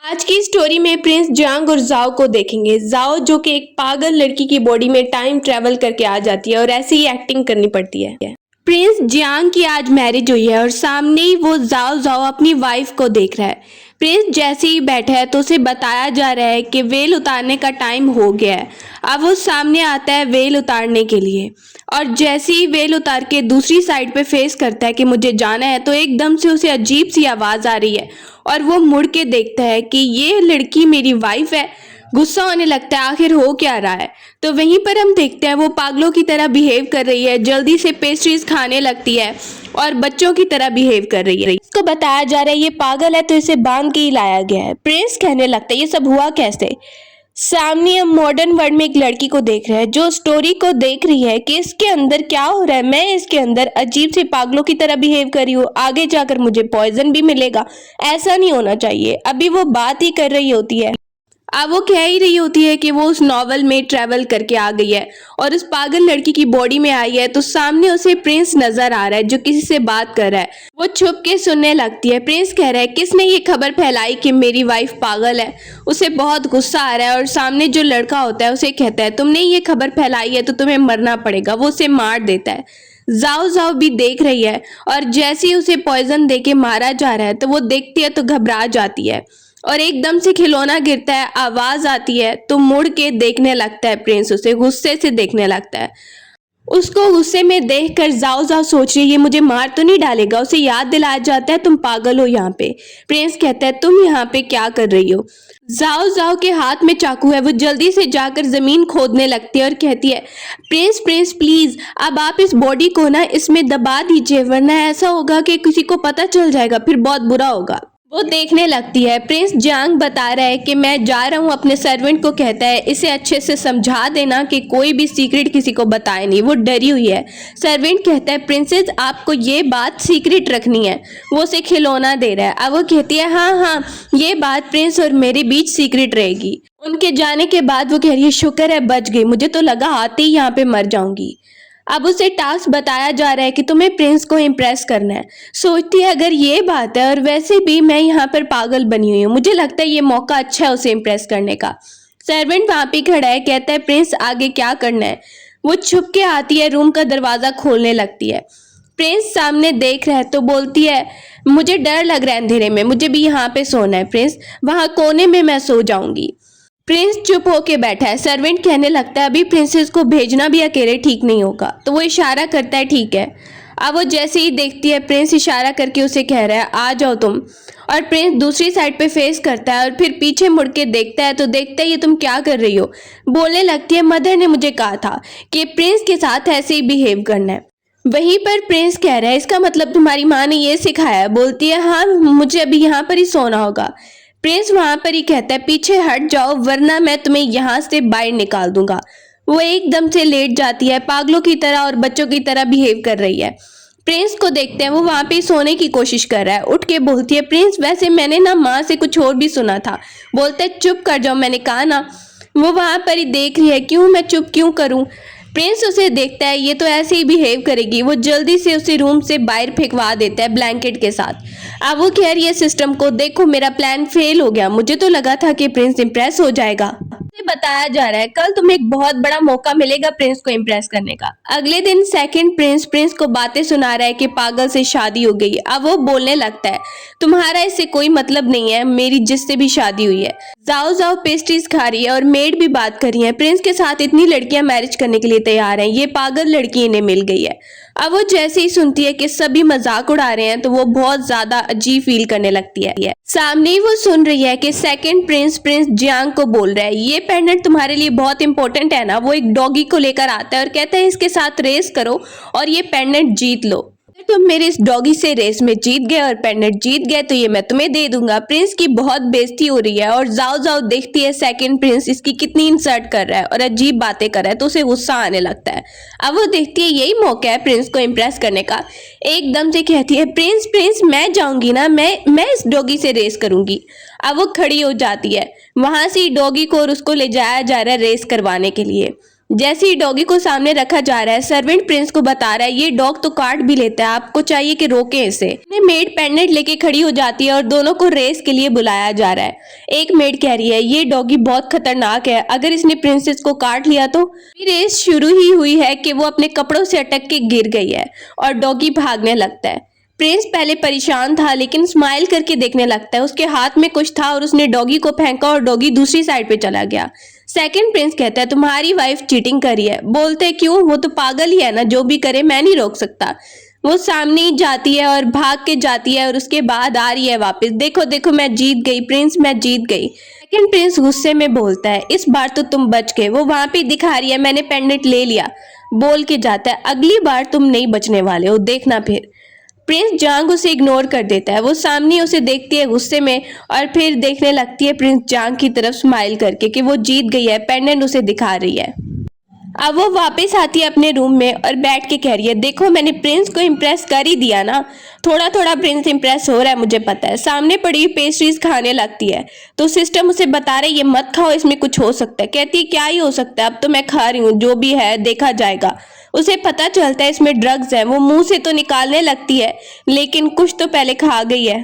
आज की स्टोरी में प्रिंस जियांग और जाओ को देखेंगे। जाओ जो कि एक पागल लड़की की बॉडी में टाइम ट्रेवल करके आ जाती है और ऐसे ही एक्टिंग करनी पड़ती है। प्रिंस जियांग की आज मैरिज हुई है और सामने ही वो जाओ जाओ अपनी वाइफ को देख रहा है। प्रिंस जैसे ही बैठा है तो उसे बताया जा रहा है कि वेल उतारने का टाइम हो गया है। अब वो सामने आता है वेल उतारने के लिए और जैसे ही वेल उतार के दूसरी साइड पे फेस करता है कि मुझे जाना है, तो एकदम से उसे अजीब सी आवाज़ आ रही है और वो मुड़ के देखता है कि ये लड़की मेरी वाइफ है। गुस्सा होने लगता है, आखिर हो क्या रहा है। तो वहीं पर हम देखते हैं वो पागलों की तरह बिहेव कर रही है, जल्दी से पेस्ट्रीज खाने लगती है और बच्चों की तरह बिहेव कर रही है। इसको बताया जा रहा है ये पागल है तो इसे बांध के ही लाया गया है। प्रिंस कहने लगता है ये सब हुआ कैसे। सामने हम मॉडर्न वर्ल्ड में एक लड़की को देख रहे हैं जो स्टोरी को देख रही है कि इसके अंदर क्या हो रहा है। मैं इसके अंदर अजीब से पागलों की तरह बिहेव कर रही हूँ, आगे जाकर मुझे पॉइजन भी मिलेगा, ऐसा नहीं होना चाहिए। अभी वो बात ही कर रही होती है, अब वो कह ही रही होती है कि वो उस नॉवल में ट्रेवल करके आ गई है और उस पागल लड़की की बॉडी में आई है। तो सामने उसे प्रिंस नजर आ रहा है जो किसी से बात कर रहा है। वो छुप के सुनने लगती है। प्रिंस कह रहा है किसने ये खबर फैलाई कि मेरी वाइफ पागल है। उसे बहुत गुस्सा आ रहा है और सामने जो लड़का होता है उसे कहता है तुमने ये खबर फैलाई है तो तुम्हें मरना पड़ेगा। वो उसे मार देता है। जाओ जाओ भी देख रही है और जैसे ही उसे पॉइजन देके मारा जा रहा है तो वो देखती है तो घबरा जाती है और एकदम से खिलौना गिरता है, आवाज आती है तो मुड़ के देखने लगता है। प्रिंस उसे गुस्से से देखने लगता है। उसको गुस्से में देखकर जाओ जाओ सोच रही है ये मुझे मार तो नहीं डालेगा। उसे याद दिलाया जाता है तुम पागल हो यहाँ पे। प्रिंस कहता है तुम यहाँ पे क्या कर रही हो। जाओ जाओ के हाथ में चाकू है, वो जल्दी से जाकर जमीन खोदने लगती है और कहती है प्रिंस प्रिंस प्लीज अब आप इस बॉडी को ना इसमें दबा दीजिए, वरना ऐसा होगा कि किसी को पता चल जाएगा, फिर बहुत बुरा होगा। वो देखने लगती है। प्रिंस जियांग बता रहा है कि मैं जा रहा हूँ, अपने सर्वेंट को कहता है इसे अच्छे से समझा देना कि कोई भी सीक्रेट किसी को बताए नहीं। वो डरी हुई है। सर्वेंट कहता है प्रिंसेस आपको ये बात सीक्रेट रखनी है। वो उसे खिलौना दे रहा है। अब वो कहती है हाँ हाँ ये बात प्रिंस और मेरे बीच सीक्रेट रहेगी। उनके जाने के बाद वो कह रही है शुक्र है बच गई, मुझे तो लगा आते ही यहाँ पे मर जाऊंगी। अब उसे टास्क बताया जा रहा है कि तुम्हें प्रिंस को इम्प्रेस करना है। सोचती है अगर ये बात है और वैसे भी मैं यहाँ पर पागल बनी हुई हूँ, मुझे लगता है ये मौका अच्छा है उसे इम्प्रेस करने का। सर्वेंट वहां पे खड़ा है, कहता है प्रिंस आगे क्या करना है। वो छुप के आती है, रूम का दरवाजा खोलने लगती है। प्रिंस सामने देख रहा है तो बोलती है मुझे डर लग रहा है अंधेरे में, मुझे भी यहाँ पे सोना है। प्रिंस वहां कोने में मैं सो जाऊंगी। प्रिंस चुप होके बैठा है। सर्वेंट कहने लगता है अभी प्रिंसेस को भेजना भी अकेले ठीक नहीं होगा। तो वो इशारा करता है ठीक है। अब वो जैसे ही देखती है प्रिंस इशारा करके उसे कह रहा है आ जाओ तुम, और प्रिंस दूसरी साइड पे फेस करता है और फिर पीछे मुड़ के देखता है तो देखता है ये तुम क्या कर रही हो। बोलने लगती है मदर ने मुझे कहा था कि प्रिंस के साथ ऐसे ही बिहेव करना है। वहीं पर प्रिंस कह रहा है इसका मतलब तुम्हारी माँ ने ये सिखाया है। बोलती है हाँ मुझे अभी यहाँ पर ही सोना होगा। प्रिंस वहां पर ही कहता है पीछे हट जाओ वरना मैं तुम्हें यहाँ से बाहर निकाल दूंगा। वो एकदम से लेट जाती है, पागलों की तरह और बच्चों की तरह बिहेव कर रही है। प्रिंस को देखते हैं वो वहां पे सोने की कोशिश कर रहा है। उठ के बोलती है प्रिंस वैसे मैंने ना माँ से कुछ और भी सुना था। बोलता है चुप कर जाओ, मैंने कहा ना। वो वहां पर ही देख रही है क्यों मैं चुप क्यों करूं। प्रिंस उसे देखता है ये तो ऐसे ही बिहेव करेगी। वो जल्दी से उसे रूम से बाहर फेंकवा देता है ब्लैंकेट के साथ। अब वो कह रही है सिस्टम को देखो मेरा प्लान फेल हो गया, मुझे तो लगा था कि प्रिंस इम्प्रेस हो जाएगा। बताया जा रहा है कल तुम्हें एक बहुत बड़ा मौका मिलेगा प्रिंस को इम्प्रेस करने का। अगले दिन सेकंड प्रिंस को बातें सुना रहा है कि पागल से शादी हो गई। अब वो बोलने लगता है तुम्हारा इससे कोई मतलब नहीं है, मेरी जिससे भी शादी हुई है। जाओ जाओ पेस्ट्रीज खा रही है और मेड भी बात कर रही है। प्रिंस के साथ इतनी लड़कियां मैरिज करने के लिए तैयार हैं, ये पागल लड़की इन्हें मिल गई है। अब वो जैसे ही सुनती है कि सभी मजाक उड़ा रहे हैं तो वो बहुत ज्यादा अजीब फील करने लगती है। सामने ही वो सुन रही है कि सेकंड प्रिंस जियांग को बोल रहा है ये पेंडेंट तुम्हारे लिए बहुत इंपॉर्टेंट है ना। वो एक डॉगी को लेकर आता है और कहता है इसके साथ रेस करो और ये पेंडेंट जीत लो। तुम मेरे इस डॉगी से रेस में जीत गए और पेंडेंट जीत गए तो ये मैं तुम्हें दे दूंगा। प्रिंस की बहुत बेइज्जती हो रही है और जाओ जाओ देखती है सेकंड प्रिंस इसकी कितनी इंसल्ट कर रहा है और अजीब बातें कर रहा है तो उसे गुस्सा आने लगता है। अब वो देखती है यही मौका है प्रिंस को इम्प्रेस करने का। एकदम से कहती है प्रिंस प्रिंस मैं जाऊंगी ना, मैं इस डॉगी से रेस करूंगी। अब वो खड़ी हो जाती है। वहां से डॉगी को और उसको ले जाया जा रहा है रेस करवाने के लिए। जैसे ही डॉगी को सामने रखा जा रहा है, सर्वेंट प्रिंस को बता रहा है ये डॉग तो काट भी लेता है, आपको चाहिए कि रोके इसे। मेड पेंडेंट लेके खड़ी हो जाती है और दोनों को रेस के लिए बुलाया जा रहा है। एक मेड कह रही है ये डॉगी बहुत खतरनाक है, अगर इसने प्रिंसेस को काट लिया तो। रेस शुरू ही हुई है कि वो अपने कपड़ों से अटक के गिर गई है और डॉगी भागने लगता है। प्रिंस पहले परेशान था लेकिन स्माइल करके देखने लगता है, उसके हाथ में कुछ था और उसने डॉगी को फेंका और डॉगी दूसरी साइड पे चला गया। सेकंड प्रिंस कहता है तुम्हारी वाइफ चीटिंग करी है। बोलते क्यों, वो तो पागल ही है ना, जो भी करे मैं नहीं रोक सकता। वो सामने ही जाती है और भाग के जाती है और उसके बाद आ रही है वापस, देखो देखो मैं जीत गई प्रिंस, मैं जीत गई। सेकंड प्रिंस गुस्से में बोलता है इस बार तो तुम बच गए। वो वहां पे दिखा रही है मैंने पेंडेंट ले लिया, बोल के जाता है अगली बार तुम नहीं बचने वाले हो, देखना फिर। प्रिंस जांग उसे इग्नोर कर देता है। वो सामने उसे देखती है गुस्से में और फिर देखने लगती है प्रिंस जांग की तरफ स्माइल करके कि वो जीत गई है, पेंडेंट उसे दिखा रही है। अब वो वापस आती है अपने रूम में और बैठ के कह रही है देखो मैंने प्रिंस को इम्प्रेस कर ही दिया ना, थोड़ा थोड़ा प्रिंस इम्प्रेस हो रहा है मुझे पता है। सामने पड़ी हुई पेस्ट्रीज खाने लगती है तो सिस्टम उसे बता रहे ये मत खाओ, इसमें कुछ हो सकता है। कहती है क्या ही हो सकता है, अब तो मैं खा रही हूँ, जो भी है देखा जाएगा। उसे पता चलता है इसमें ड्रग्स है। वो मुंह से तो निकालने लगती है लेकिन कुछ तो पहले खा गई है।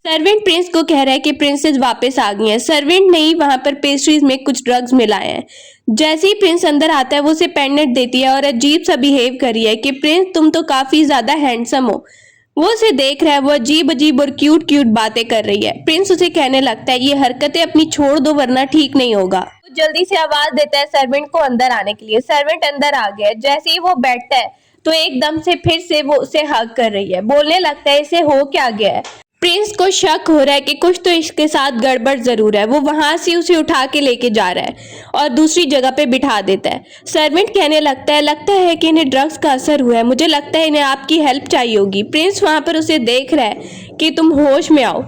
सर्वेंट प्रिंस को कह रहा है कि प्रिंसेस वापस आ गई है। सर्वेंट ने ही वहां पर पेस्ट्रीज में कुछ ड्रग्स मिलाए हैं। जैसे ही प्रिंस अंदर आता है वो उसे पेंडेंट देती है और अजीब सा बिहेव कर रही है कि प्रिंस तुम तो काफी ज्यादा हैंडसम हो। वो उसे देख रहा है, वो अजीब अजीब और क्यूट क्यूट बातें कर रही है। प्रिंस उसे कहने लगता है ये हरकतें अपनी छोड़ दो वरना ठीक नहीं होगा। वो जल्दी से आवाज देता है सर्वेंट को अंदर आने के लिए। सर्वेंट अंदर आ गया। जैसे ही वो बैठता है तो एकदम से फिर से वो उसे हग कर रही है, बोलने लगता है इसे हो क्या गया है। प्रिंस को शक हो रहा है कि कुछ तो इसके साथ गड़बड़ जरूर है। वो वहां से उसे उठा के लेके जा रहा है और दूसरी जगह पे बिठा देता है। सर्वेंट कहने लगता है कि इन्हें ड्रग्स का असर हुआ है, मुझे लगता है इन्हें आपकी हेल्प चाहिए होगी। प्रिंस वहां पर उसे देख रहा है कि तुम होश में आओ।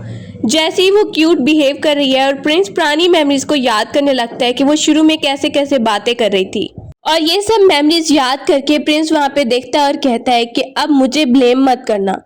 जैसे ही वो क्यूट बिहेव कर रही है और प्रिंस पुरानी मेमोरीज को याद करने लगता है कि वो शुरू में कैसे कैसे बातें कर रही थी और ये सब मेमोरीज याद करके प्रिंस वहां पे देखता है और कहता है कि अब मुझे ब्लेम मत करना।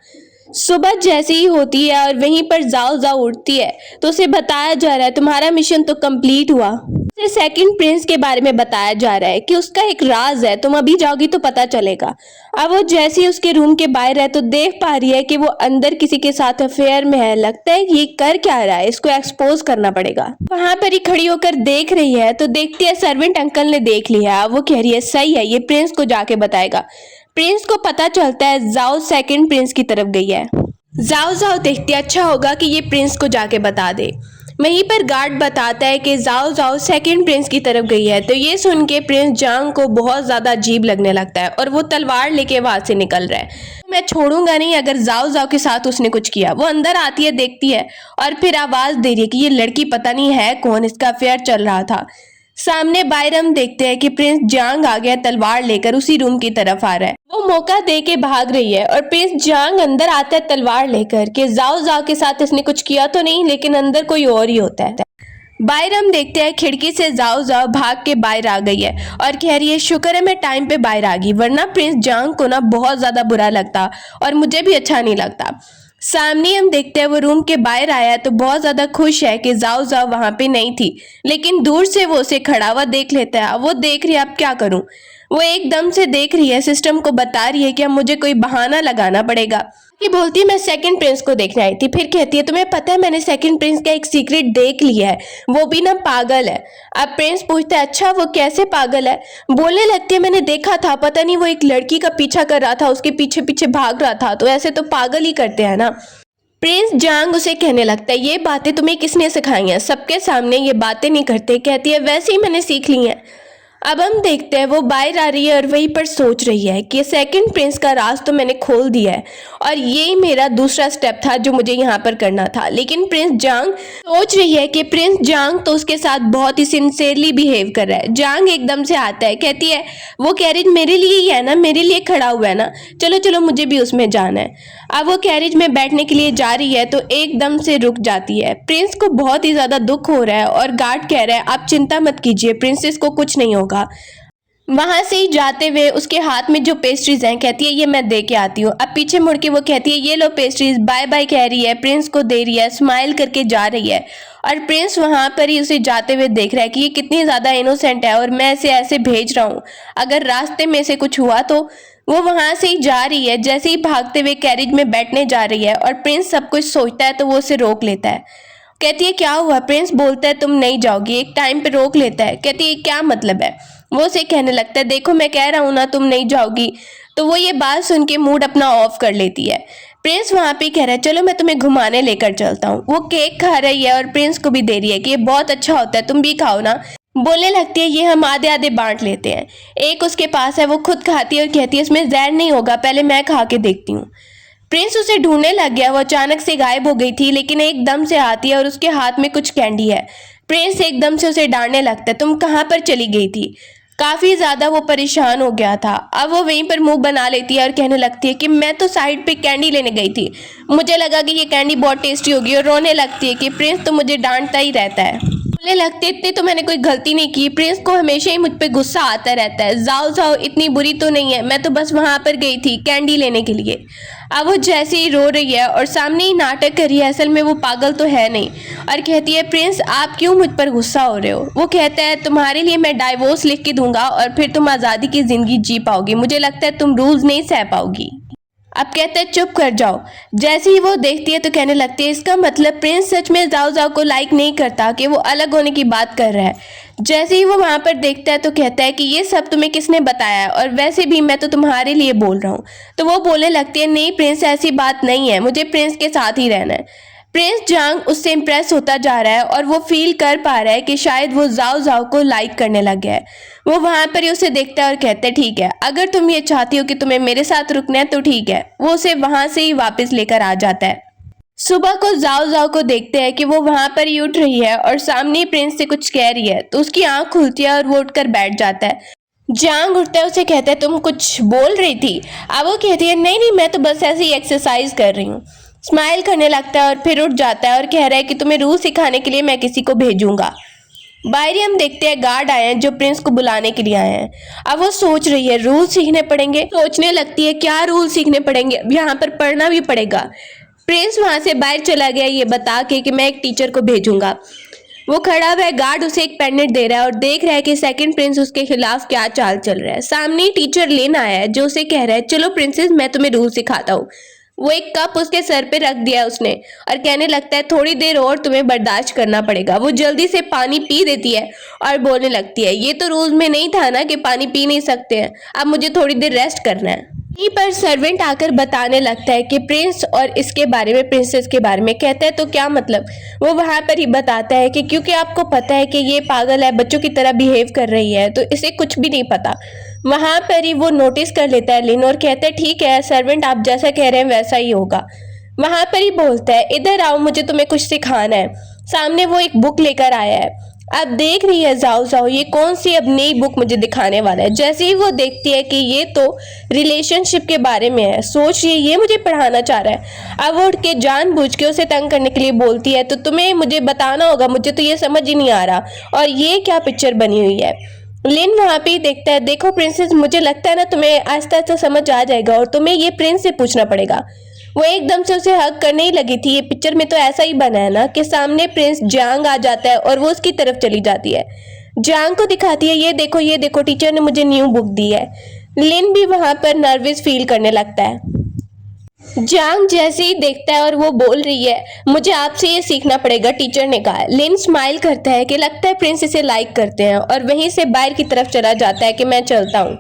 सुबह जैसे ही होती है और वहीं पर जाओ जाओ उठती है तो उसे बताया जा रहा है तुम्हारा मिशन तो कंप्लीट हुआ। उसे सेकंड प्रिंस के बारे में बताया जा रहा है कि उसका एक राज है, तुम अभी जाओगी तो पता चलेगा। अब वो जैसे ही उसके रूम के बाहर है तो देख पा रही है कि वो अंदर किसी के साथ अफेयर में है। लगता है ये कर क्या रहा है, इसको एक्सपोज करना पड़ेगा। वहां पर ही खड़ी होकर देख रही है तो देखती है सर्वेंट अंकल ने देख लिया। वो कह रही है सही है, ये प्रिंस को जाके बताएगा। प्रिंस को पता चलता है जाओ सेकंड प्रिंस की तरफ गई है। जाओ जाओ देखती है अच्छा होगा कि ये प्रिंस को जाके बता दे। वहीं पर गार्ड बताता है कि जाओ जाओ सेकंड प्रिंस की तरफ गई है। तो ये सुन के प्रिंस जांग को बहुत ज्यादा अजीब लगने लगता है और वो तलवार लेके वहां से निकल रहा है। मैं छोड़ूंगा नहीं अगर जाओ जाओ के साथ उसने कुछ किया। वो अंदर आती है, देखती है और फिर आवाज दे रही है कि ये लड़की पता नहीं है कौन, इसका अफेयर चल रहा था। सामने बाहर हम देखते हैं कि प्रिंस जांग आ गया, तलवार लेकर उसी रूम की तरफ आ रहा है। वो मौका दे के भाग रही है और प्रिंस जांग अंदर आता है तलवार लेकर कि जाओ जाओ के साथ इसने कुछ किया तो नहीं, लेकिन अंदर कोई और ही होता है। बाहर हम देखते हैं खिड़की से जाओ जाओ भाग के बाहर आ गई है और कह रही है शुक्र है मैं टाइम पे बाहर आ गई, वरना प्रिंस जांग को ना बहुत ज्यादा बुरा लगता और मुझे भी अच्छा नहीं लगता। सामने हम देखते हैं वो रूम के बाहर आया तो बहुत ज्यादा खुश है कि जाओ जाओ वहां पे नहीं थी, लेकिन दूर से वो उसे खड़ा हुआ देख लेता है। वो देख रही है अब क्या करूं। वो एकदम से देख रही है, सिस्टम को बता रही है कि अब मुझे कोई बहाना लगाना पड़ेगा। कि बोलती है मैं सेकंड प्रिंस को देखने आई थी। फिर कहती है तुम्हें पता है मैंने सेकंड प्रिंस का एक सीक्रेट देख लिया है, वो भी ना पागल है। अब प्रिंस पूछता है अच्छा वो कैसे पागल है। बोलने लगती है मैंने देखा था, पता नहीं वो एक लड़की का पीछा कर रहा था, उसके पीछे पीछे भाग रहा था, तो ऐसे तो पागल ही करते हैं ना। प्रिंस जांग उसे कहने लगता है ये बातें तुम्हें किसने सिखाई हैं, सबके सामने ये बातें नहीं करते। कहती है वैसे ही मैंने सीख ली हैं। अब हम देखते हैं वो बाहर आ रही है और वहीं पर सोच रही है कि सेकंड प्रिंस का राज तो मैंने खोल दिया है और यही मेरा दूसरा स्टेप था जो मुझे यहाँ पर करना था। लेकिन प्रिंस जांग सोच रही है कि प्रिंस जांग तो उसके साथ बहुत ही सिंसियरली बिहेव कर रहा है। जांग एकदम से आता है, कहती है वो कैरेज मेरे लिए ही है ना, मेरे लिए खड़ा हुआ है ना, चलो चलो मुझे भी उसमें जाना है। अब वो कैरेज में बैठने के लिए जा रही है तो एकदम से रुक जाती है। प्रिंस को बहुत ही ज्यादा दुख हो रहा है और गार्ड कह रहा है आप चिंता मत कीजिए, प्रिंसेस को कुछ नहीं होगा। वहां से ही जाते हुए उसके हाथ में जो पेस्ट्रीज हैं कहती है ये मैं दे के आती हूँ। अब पीछे मुड़ के वो कहती है ये लो पेस्ट्रीज, बाय बाय कह रही है, प्रिंस को दे रही है, स्माइल करके जा रही है। और प्रिंस वहां पर ही उसे जाते हुए देख रहा है कि ये कितनी ज्यादा इनोसेंट है और मैं इसे ऐसे भेज रहा हूँ, अगर रास्ते में से कुछ हुआ तो। वो वहां से ही जा रही है, जैसे ही भागते हुए कैरेज में बैठने जा रही है और प्रिंस सब कुछ सोचता है तो वो उसे रोक लेता है। कहती है क्या हुआ? प्रिंस बोलता है तुम नहीं जाओगी, एक टाइम पे रोक लेता है। कहती है क्या मतलब है? वो उसे कहने लगता है देखो मैं कह रहा हूं ना तुम नहीं जाओगी। तो वो ये बात सुन के मूड अपना ऑफ कर लेती है। प्रिंस वहां पे कह रहा है चलो मैं तुम्हें घुमाने लेकर चलता हूँ। वो केक खा रही है और प्रिंस को भी दे रही है कि ये बहुत अच्छा होता है, तुम भी खाओ ना। बोलने लगती है ये हम आधे आधे बांट लेते हैं। एक उसके पास है, वो खुद खाती है और कहती है इसमें जहर नहीं होगा, पहले मैं खा के देखती हूँ। प्रिंस उसे ढूंढने लग गया, वो अचानक से गायब हो गई थी, लेकिन एकदम से आती है और उसके हाथ में कुछ कैंडी है। प्रिंस एकदम से उसे डांटने लगता है तुम कहाँ पर चली गई थी? काफी ज्यादा वो परेशान हो गया था। अब वो वहीं पर मुंह बना लेती है और कहने लगती है कि मैं तो साइड पे कैंडी लेने गई थी, मुझे लगा कि ये कैंडी बहुत टेस्टी होगी। और रोने लगती है कि प्रिंस तो मुझे डांटता ही रहता है। बोलने लगते इतनी तो मैंने कोई गलती नहीं की, प्रिंस को हमेशा ही मुझ पे गुस्सा आता रहता है। जाओ जाओ इतनी बुरी तो नहीं है, मैं तो बस वहां पर गई थी कैंडी लेने के लिए। अब वो जैसे ही रो रही है और सामने ही नाटक कर रही है, असल में वो पागल तो है नहीं। और कहती है प्रिंस आप क्यों मुझ पर गुस्सा हो रहे हो? वो कहता है तुम्हारे लिए मैं डाइवोर्स लिख के दूंगा और फिर तुम आज़ादी की जिंदगी जी पाओगी, मुझे लगता है तुम रूल्स नहीं सह पाओगी। अब कहते हैं चुप कर जाओ। जैसे ही वो देखती है तो कहने लगती है इसका मतलब प्रिंस सच में जाओ जाओ को लाइक नहीं करता, कि वो अलग होने की बात कर रहा है। जैसे ही वो वहां पर देखता है तो कहता है कि ये सब तुम्हें किसने बताया है, और वैसे भी मैं तो तुम्हारे लिए बोल रहा हूँ। तो वो बोलने लगती है नहीं प्रिंस ऐसी बात नहीं है, मुझे प्रिंस के साथ ही रहना है। प्रिंस जांग उससे इम्प्रेस होता जा रहा है और वो फील कर पा रहा है कि शायद वो जाओ जाओ को लाइक करने लग गया है। वो वहां पर ही उसे देखता है और कहता है ठीक है, अगर तुम ये चाहती हो कि तुम्हें मेरे साथ रुकना है तो ठीक है। वो उसे वहां से ही वापस लेकर आ जाता है। सुबह को जाओ जाओ को देखते हैं कि वो वहां पर ही उठ रही है और सामने ही प्रिंस से कुछ कह रही है, तो उसकी आंख खुलती है और वो उठकर बैठ जाता है। जांग उठता है, उसे कहता है तुम कुछ बोल रही थी? अब वो कहती है नहीं नहीं मैं तो बस ऐसे ही एक्सरसाइज कर रही हूँ। स्माइल करने लगता है और फिर उठ जाता है और कह रहा है कि तुम्हें रूल सिखाने के लिए मैं किसी को भेजूंगा। बाहर ही हम देखते हैं गार्ड आए हैं जो प्रिंस को बुलाने के लिए आए हैं। अब वो सोच रही है रूल सीखने पड़ेंगे, सोचने लगती है क्या रूल सीखने पड़ेंगे, अब यहाँ पर पढ़ना भी पड़ेगा। प्रिंस वहां से बाहर चला गया ये बता के कि मैं एक टीचर को भेजूंगा। वो खड़ा हुआ है, गार्ड उसे एक पेंडेंट दे रहा है और देख रहा है कि सेकंड प्रिंस उसके खिलाफ क्या चाल चल रहा है। सामने ही टीचर लेन आया है जो उसे कह रहा है चलो प्रिंसेस मैं तुम्हें रूल सिखाता हूँ। वो एक कप उसके सर पे रख दिया उसने और कहने लगता है थोड़ी देर और तुम्हें बर्दाश्त करना पड़ेगा। वो जल्दी से पानी पी देती है और बोलने लगती है ये तो रूल्स में नहीं था ना कि पानी पी नहीं सकते हैं, अब मुझे थोड़ी देर रेस्ट करना है। यहीं पर सर्वेंट आकर बताने लगता है कि प्रिंस और इसके बारे में, प्रिंसेस के बारे में। कहता है तो क्या मतलब? वो वहां पर ही बताता है कि क्योंकि आपको पता है कि ये पागल है, बच्चों की तरह बिहेव कर रही है, तो इसे कुछ भी नहीं पता। वहां पर ही वो नोटिस कर लेता है लिन और कहता है ठीक है सर्वेंट आप जैसा कह रहे हैं वैसा ही होगा। वहां पर ही बोलता है इधर आओ मुझे तुम्हें कुछ सिखाना है। सामने वो एक बुक लेकर आया है। अब देख रही है जाओ जाओ ये कौन सी अब नई बुक मुझे दिखाने वाला है। जैसे ही वो देखती है कि ये तो रिलेशनशिप के बारे में है, सोच रही है ये मुझे पढ़ाना चाह रहा है। अब वो उठ के जानबूझ के उसे तंग करने के लिए बोलती है तो तुम्हें मुझे बताना होगा, मुझे तो ये समझ ही नहीं आ रहा और ये क्या पिक्चर बनी हुई है। लिन वहां पे ही देखता है देखो प्रिंसेस मुझे लगता है ना तुम्हें आहिस्ता आहिस्ता समझ आ जाएगा और तुम्हें ये प्रिंस से पूछना पड़ेगा। वो एकदम से उसे हक करने ही लगी थी। ये पिक्चर में तो ऐसा ही बना है ना कि सामने प्रिंस जांग आ जाता है और वो उसकी तरफ चली जाती है। जांग को दिखाती है ये देखो टीचर ने मुझे न्यू बुक दी है। लिन भी वहां पर नर्वस फील करने लगता है। जांग जैसे ही देखता है और वो बोल रही है मुझे आपसे ये सीखना पड़ेगा, टीचर ने कहा। लिन स्माइल करता है कि लगता है प्रिंस इसे लाइक करते हैं और वहीं से बाहर की तरफ चला जाता है कि मैं चलता हूँ।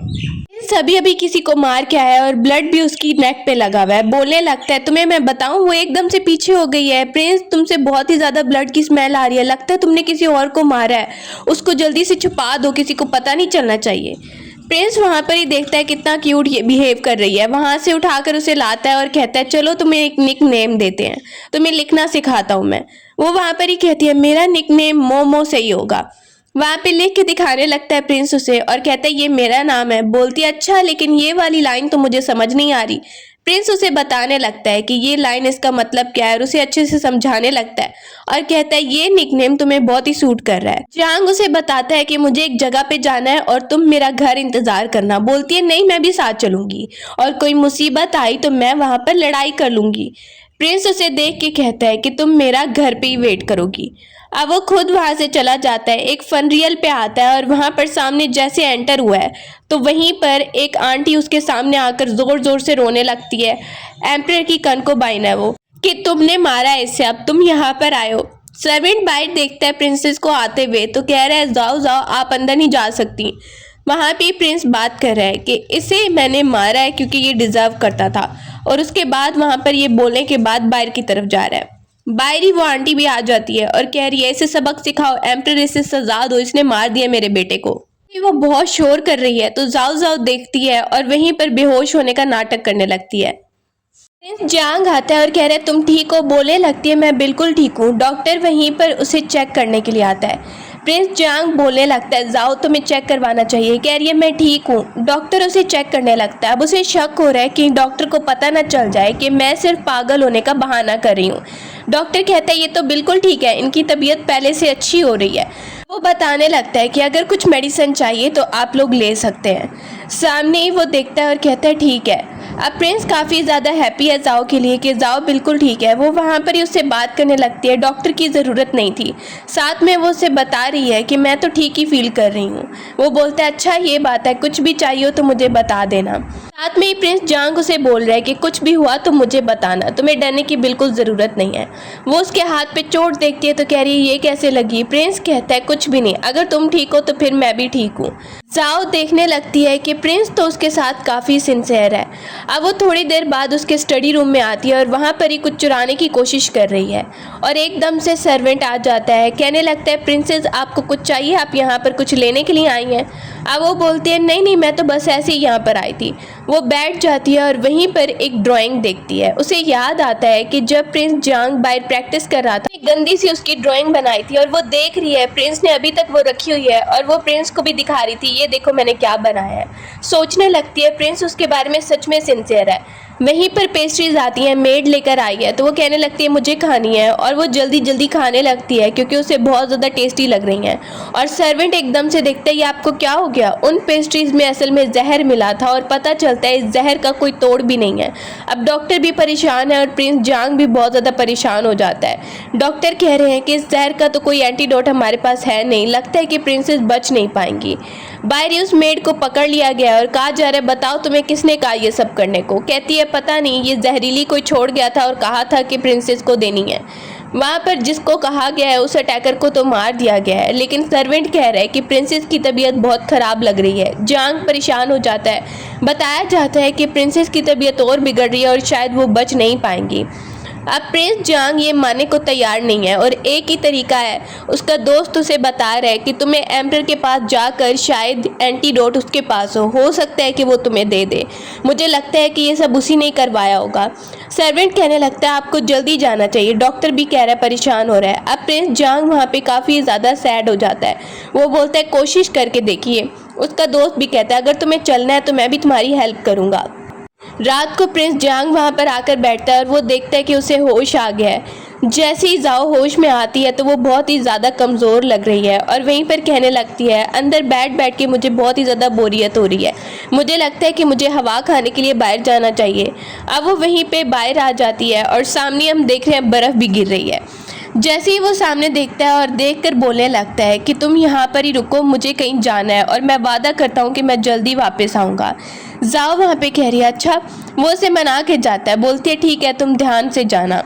सभी अभी किसी को मार के आया है और ब्लड भी उसकी नेक पे लगा हुआ है। बोलने लगता है तुम्हें मैं बताऊं वो एकदम से पीछे हो गई है। प्रिंस तुमसे बहुत ही ज्यादा ब्लड की स्मेल आ रही है, लगता है तुमने किसी और को मारा है, उसको जल्दी से छुपा दो, किसी को पता नहीं चलना चाहिए। प्रिंस वहां पर ही देखता है कितना क्यूट ये बिहेव कर रही है। वहां से उठाकर उसे लाता है और कहता है चलो तुम्हें एक निक नेम देते हैं, तुम्हें लिखना सिखाता हूँ मैं। वो वहां पर ही कहती है मेरा निक नेम मोमो से ही होगा। वहां पे लिख के दिखाने लगता है प्रिंस उसे और कहता है ये मेरा नाम है। बोलती है अच्छा लेकिन ये वाली लाइन तो मुझे समझ नहीं आ रही। प्रिंस उसे बताने लगता है कि ये लाइन इसका मतलब क्या है और उसे अच्छे से समझाने लगता है और कहता है ये निकनेम तुम्हें बहुत ही सूट कर रहा है। जियांग उसे बताता है कि मुझे एक जगह पे जाना है और तुम मेरा घर इंतजार करना। बोलती है नहीं, मैं भी साथ चलूंगी और कोई मुसीबत आई तो मैं वहां पर लड़ाई कर लूंगी। प्रिंस उसे देख के कहता है कि तुम मेरा घर पे ही वेट करोगी। अब वो खुद वहां से चला जाता है, एक फनरियल पे आता है और वहां पर सामने जैसे एंटर हुआ है तो वहीं पर एक आंटी उसके सामने आकर जोर जोर से रोने लगती है। एम्परर की कंकोबाइन है वो, कि तुमने मारा है इसे, अब तुम यहाँ पर आए हो। सर्वेंट बाहर देखता है प्रिंसेस को आते हुए तो कह रहा है जाओ जाओ, आप अंदर नहीं जा सकती। वहां पे प्रिंस बात कर रहा है कि इसे मैंने मारा है क्योंकि ये डिजर्व करता था, और उसके बाद वहां पर ये बोलने के बाद बाहर की तरफ जा रहा है। बाहर ही वो आंटी भी आ जाती है और कह रही है इसे सबक सिखाओ, एम्परर इसे सजा दो, इसने मार दिया मेरे बेटे को। वो बहुत शोर कर रही है तो जाओ जाओ देखती है और वहीं पर बेहोश होने का नाटक करने लगती है। प्रिंस जियांग आता है और कह रहा है तुम ठीक हो? बोले लगती है मैं बिल्कुल ठीक हूँ। डॉक्टर वहीं पर उसे चेक करने के लिए आता है। प्रिंस जियांग बोलने लगता है जाओ तुम्हें चेक करवाना चाहिए। कह रही है मैं ठीक हूँ। डॉक्टर उसे चेक करने लगता है। अब उसे शक हो रहा है कि डॉक्टर को पता ना चल जाए कि मैं सिर्फ पागल होने का बहाना कर रही हूँ। डॉक्टर कहता है ये तो बिल्कुल ठीक है, इनकी तबीयत पहले से अच्छी हो रही है। वो बताने लगता है कि अगर कुछ मेडिसिन चाहिए तो आप लोग ले सकते हैं। सामने ही वो देखता है और कहता है ठीक है। अब प्रिंस काफ़ी ज़्यादा हैप्पी है जाओ के लिए कि जाओ बिल्कुल ठीक है। वो वहाँ पर ही उससे बात करने लगती है। डॉक्टर की ज़रूरत नहीं थी। साथ में वो उसे बता रही है कि मैं तो ठीक ही फील कर रही हूँ। वो बोलता है अच्छा ये बात है, कुछ भी चाहिए हो तो मुझे बता देना। साथ में ही प्रिंस जियांग उसे बोल रहा है कि कुछ भी हुआ तो मुझे बताना, तुम्हें डरने की बिल्कुल ज़रूरत नहीं है। वो उसके हाथ पे चोट देखती है तो कह रही है ये कैसे लगी? प्रिंस कहता है कुछ भी नहीं, अगर तुम ठीक हो तो फिर मैं भी ठीक हूँ। जाओ देखने लगती है कि प्रिंस तो उसके साथ काफ़ी सिंसियर है। अब वो थोड़ी देर बाद उसके स्टडी रूम में आती है और वहाँ पर ही कुछ चुराने की कोशिश कर रही है और एकदम से सर्वेंट आ जाता है। कहने लगता है प्रिंसेस आपको कुछ चाहिए, आप यहाँ पर कुछ लेने के लिए आई हैं? अब वो बोलती है नहीं नहीं, मैं तो बस ऐसे ही यहाँ पर आई थी। वो बैठ जाती है और वहीं पर एक ड्राइंग देखती है। उसे याद आता है कि जब प्रिंस जियांग बाहर प्रैक्टिस कर रहा था, एक गंदी सी उसकी ड्राइंग बनाई थी और वो देख रही है प्रिंस ने अभी तक वो रखी हुई है और वो प्रिंस को भी दिखा रही थी ये देखो मैंने क्या बनाया है। सोचने लगती है प्रिंस उसके बारे में सच में सिंसियर है। वहीं पर पेस्ट्रीज आती हैं, मेड लेकर आई है तो वो कहने लगती है मुझे खानी है और वो जल्दी जल्दी खाने लगती है क्योंकि उसे बहुत ज़्यादा टेस्टी लग रही हैं। और सर्वेंट एकदम से देखता है ये आपको क्या हो गया? उन पेस्ट्रीज में असल में जहर मिला था और पता चलता है इस जहर का कोई तोड़ भी नहीं है। अब डॉक्टर भी परेशान है और प्रिंस जियांग भी बहुत ज़्यादा परेशान हो जाता है। डॉक्टर कह रहे हैं कि इस जहर का तो कोई एंटीडोट हमारे पास है नहीं, लगता है कि प्रिंसेस बच नहीं पाएंगी। बाहर उस मेड को पकड़ लिया गया और कहा जा रहा है बताओ तुम्हें किसने कहा ये सब करने को? कहती है पता नहीं, ये जहरीली कोई छोड़ गया था और कहा था कि प्रिंसेस को देनी है। वहाँ पर जिसको कहा गया है उस अटैकर को तो मार दिया गया है, लेकिन सर्वेंट कह रहा है कि प्रिंसेस की तबीयत बहुत ख़राब लग रही है। जियांग परेशान हो जाता है। बताया जाता है कि प्रिंसेस की तबीयत और बिगड़ रही है और शायद वो बच नहीं पाएंगी। अब प्रिंस जियांग ये मानने को तैयार नहीं है और एक ही तरीका है, उसका दोस्त उसे बता रहा है कि तुम्हें एम्परर के पास जाकर शायद एंटीडोट उसके पास हो सकता है कि वो तुम्हें दे दे। मुझे लगता है कि ये सब उसी ने करवाया होगा। सर्वेंट कहने लगता है आपको जल्दी जाना चाहिए। डॉक्टर भी कह रहा है परेशान हो रहा है। अब प्रिंस जियांग वहाँ पे काफ़ी ज़्यादा सैड हो जाता है। वो बोलता है कोशिश करके देखिए। उसका दोस्त भी कहता है अगर तुम्हें चलना है तो मैं भी तुम्हारी हेल्प करूँगा। रात को प्रिंस जियांग वहाँ पर आकर बैठता है और वो देखता है कि उसे होश आ गया है। जैसे ही जाओ होश में आती है तो वो बहुत ही ज़्यादा कमज़ोर लग रही है और वहीं पर कहने लगती है अंदर बैठ बैठ के मुझे बहुत ही ज़्यादा बोरियत हो रही है, मुझे लगता है कि मुझे हवा खाने के लिए बाहर जाना चाहिए। अब वो वहीं पे बाहर आ जाती है और सामने हम देख रहे हैं बर्फ़ भी गिर रही है। जैसे ही वो सामने देखता है और देखकर बोलने लगता है कि तुम यहाँ पर ही रुको, मुझे कहीं जाना है और मैं वादा करता हूँ कि मैं जल्दी वापस आऊँगा। जाओ वहाँ पे कह रही है अच्छा। वो उसे मना के जाता है, बोलती है ठीक है तुम ध्यान से जाना।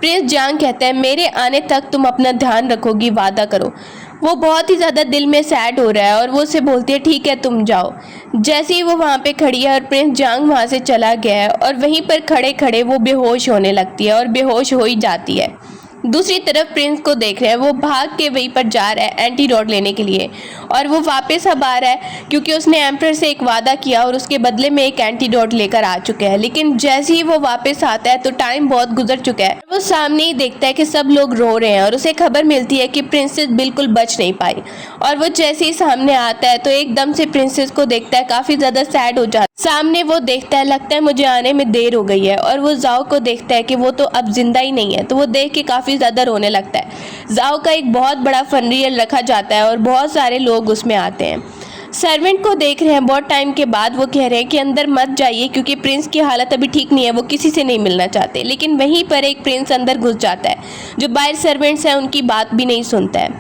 प्रिंस जियांग कहता है मेरे आने तक तुम अपना ध्यान रखोगी, वादा करो। वो बहुत ही ज़्यादा दिल में सैड हो रहा है और वो उसे बोलती है ठीक है तुम जाओ। जैसे ही वो वहाँ पे खड़ी है और प्रिंस जियांग वहाँ से चला गया है और वहीं पर खड़े खड़े वो बेहोश होने लगती है और बेहोश हो ही जाती है। दूसरी तरफ प्रिंस को देख रहे हैं, वो भाग के वहीं पर जा रहा है एंटीडोट लेने के लिए और वो वापस अब आ रहा है क्योंकि उसने एम्परर से एक वादा किया और उसके बदले में एक एंटीडोट लेकर आ चुका है। लेकिन जैसे ही वो वापस आता है तो टाइम बहुत गुजर चुका है। वो सामने ही देखता है कि सब लोग रो रहे हैं और उसे खबर मिलती है कि प्रिंसेस बिल्कुल बच नहीं पाई। और वो जैसे ही सामने आता है तो एकदम से प्रिंसेस को देखता है, काफ़ी ज़्यादा सैड हो जाता है। सामने वो देखता है, लगता है मुझे आने में देर हो गई है, और वो जाओ को देखता है कि वो तो अब जिंदा ही नहीं है, तो वो देख के काफ़ी ज़्यादा रोने लगता है। जाओ का एक बहुत बड़ा फनरियल रखा जाता है और बहुत सारे लोग उसमें आते हैं। सर्वेंट को देख रहे हैं बहुत टाइम के बाद, वो कह रहे हैं कि अंदर मत जाइए क्योंकि प्रिंस की हालत अभी ठीक नहीं है, वो किसी से नहीं मिलना चाहते। लेकिन वहीं पर एक प्रिंस अंदर घुस जाता है, जो बाहर सर्वेंट्स हैं उनकी बात भी नहीं सुनता है।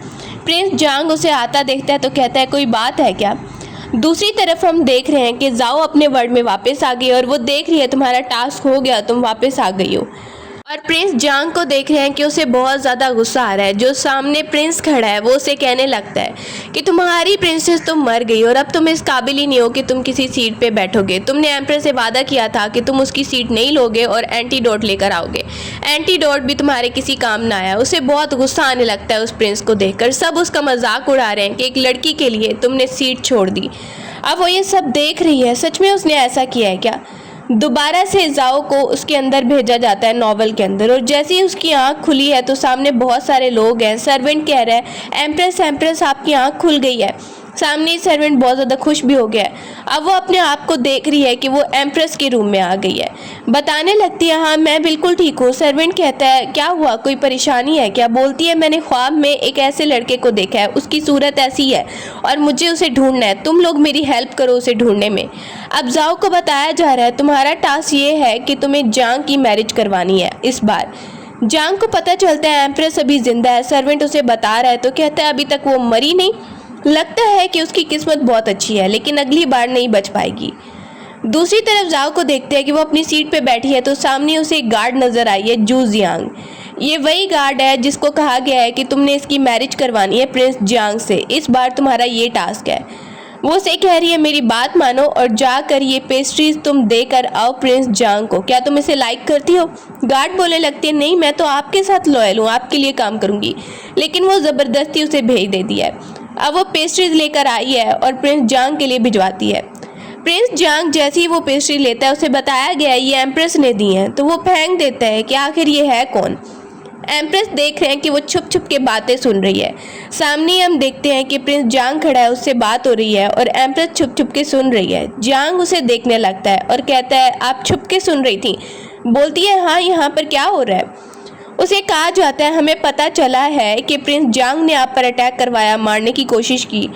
प्रिंस जांग उसे आता देखता है तो कहता है कोई बात है क्या। दूसरी तरफ हम देख रहे हैं कि जाओ अपने वर्ल्ड में वापस आ गई और वो देख रही है तुम्हारा टास्क हो गया, तुम वापस आ गई हो। और प्रिंस जांग को देख रहे हैं कि उसे बहुत ज़्यादा गुस्सा आ रहा है। जो सामने प्रिंस खड़ा है वो उसे कहने लगता है कि तुम्हारी प्रिंसेस तो मर गई और अब तुम इस काबिल ही नहीं हो कि तुम किसी सीट पे बैठोगे। तुमने एम्प्रेस से वादा किया था कि तुम उसकी सीट नहीं लोगे और एंटीडोट लेकर आओगे। एंटीडोट भी तुम्हारे किसी काम ना आया। उसे बहुत गुस्सा आने लगता है उस प्रिंस को देखकर। सब उसका मजाक उड़ा रहे हैं कि एक लड़की के लिए तुमने सीट छोड़ दी। अब वो ये सब देख रही है, सच में उसने ऐसा किया है क्या। दोबारा से जाओ को उसके अंदर भेजा जाता है नॉवल के अंदर, और जैसे ही उसकी आंख खुली है तो सामने बहुत सारे लोग हैं। सर्वेंट कह रहा है एम्प्रेस एम्प्रेस आपकी आंख खुल गई है। सामने ही सर्वेंट बहुत ज़्यादा खुश भी हो गया है। अब वो अपने आप को देख रही है कि वो एम्प्रेस के रूम में आ गई है। बताने लगती है हाँ मैं बिल्कुल ठीक हूँ। सर्वेंट कहता है क्या हुआ, कोई परेशानी है क्या। बोलती है मैंने ख्वाब में एक ऐसे लड़के को देखा है, उसकी सूरत ऐसी है और मुझे उसे ढूंढना है, तुम लोग मेरी हेल्प करो उसे ढूंढने में। अब जाओ को बताया जा रहा है तुम्हारा टास्क ये है कि तुम्हें जांग की मैरिज करवानी है। इस बार जांग को पता चलता है एम्प्रेस अभी जिंदा है। सर्वेंट उसे बता रहा है तो कहता है अभी तक वो मरी नहीं। लगता है कि उसकी किस्मत बहुत अच्छी है लेकिन अगली बार नहीं बच पाएगी। दूसरी तरफ जाओ को देखते हैं कि वो अपनी सीट पे बैठी है तो सामने उसे एक गार्ड नजर आई है, जू जियांग। ये वही गार्ड है जिसको कहा गया है कि तुमने इसकी मैरिज करवानी है प्रिंस जियांग से, इस बार तुम्हारा ये टास्क है। वो उसे कह रही है मेरी बात मानो और जाकर ये पेस्ट्रीज तुम देकर आओ प्रिंस जियांग को, क्या तुम इसे लाइक करती हो। गार्ड बोलने लगती है नहीं मैं तो आपके साथ लॉयल हूँ, आपके लिए काम करूँगी। लेकिन वो ज़बरदस्ती उसे भेज देती है। अब वो पेस्ट्रीज लेकर आई है और प्रिंस जियांग के लिए भिजवाती है। प्रिंस जियांग जैसे ही वो पेस्ट्री लेता है उसे बताया गया है ये एम्प्रेस ने दी है, तो वो फेंक देता है कि आखिर ये है कौन। एम्प्रेस देख रहे हैं कि वो छुप छुप के बातें सुन रही है। सामने हम देखते हैं कि प्रिंस जियांग खड़ा है, उससे बात हो रही है और एम्प्रेस छुप छुप के सुन रही है। जियांग उसे देखने लगता है और कहता है आप छुप के सुन रही थी। बोलती है हाँ यहाँ पर क्या हो रहा है। उसे कहा जाता है हमें पता चला है कि प्रिंस जियांग ने आप पर अटैक करवाया, मारने की कोशिश की,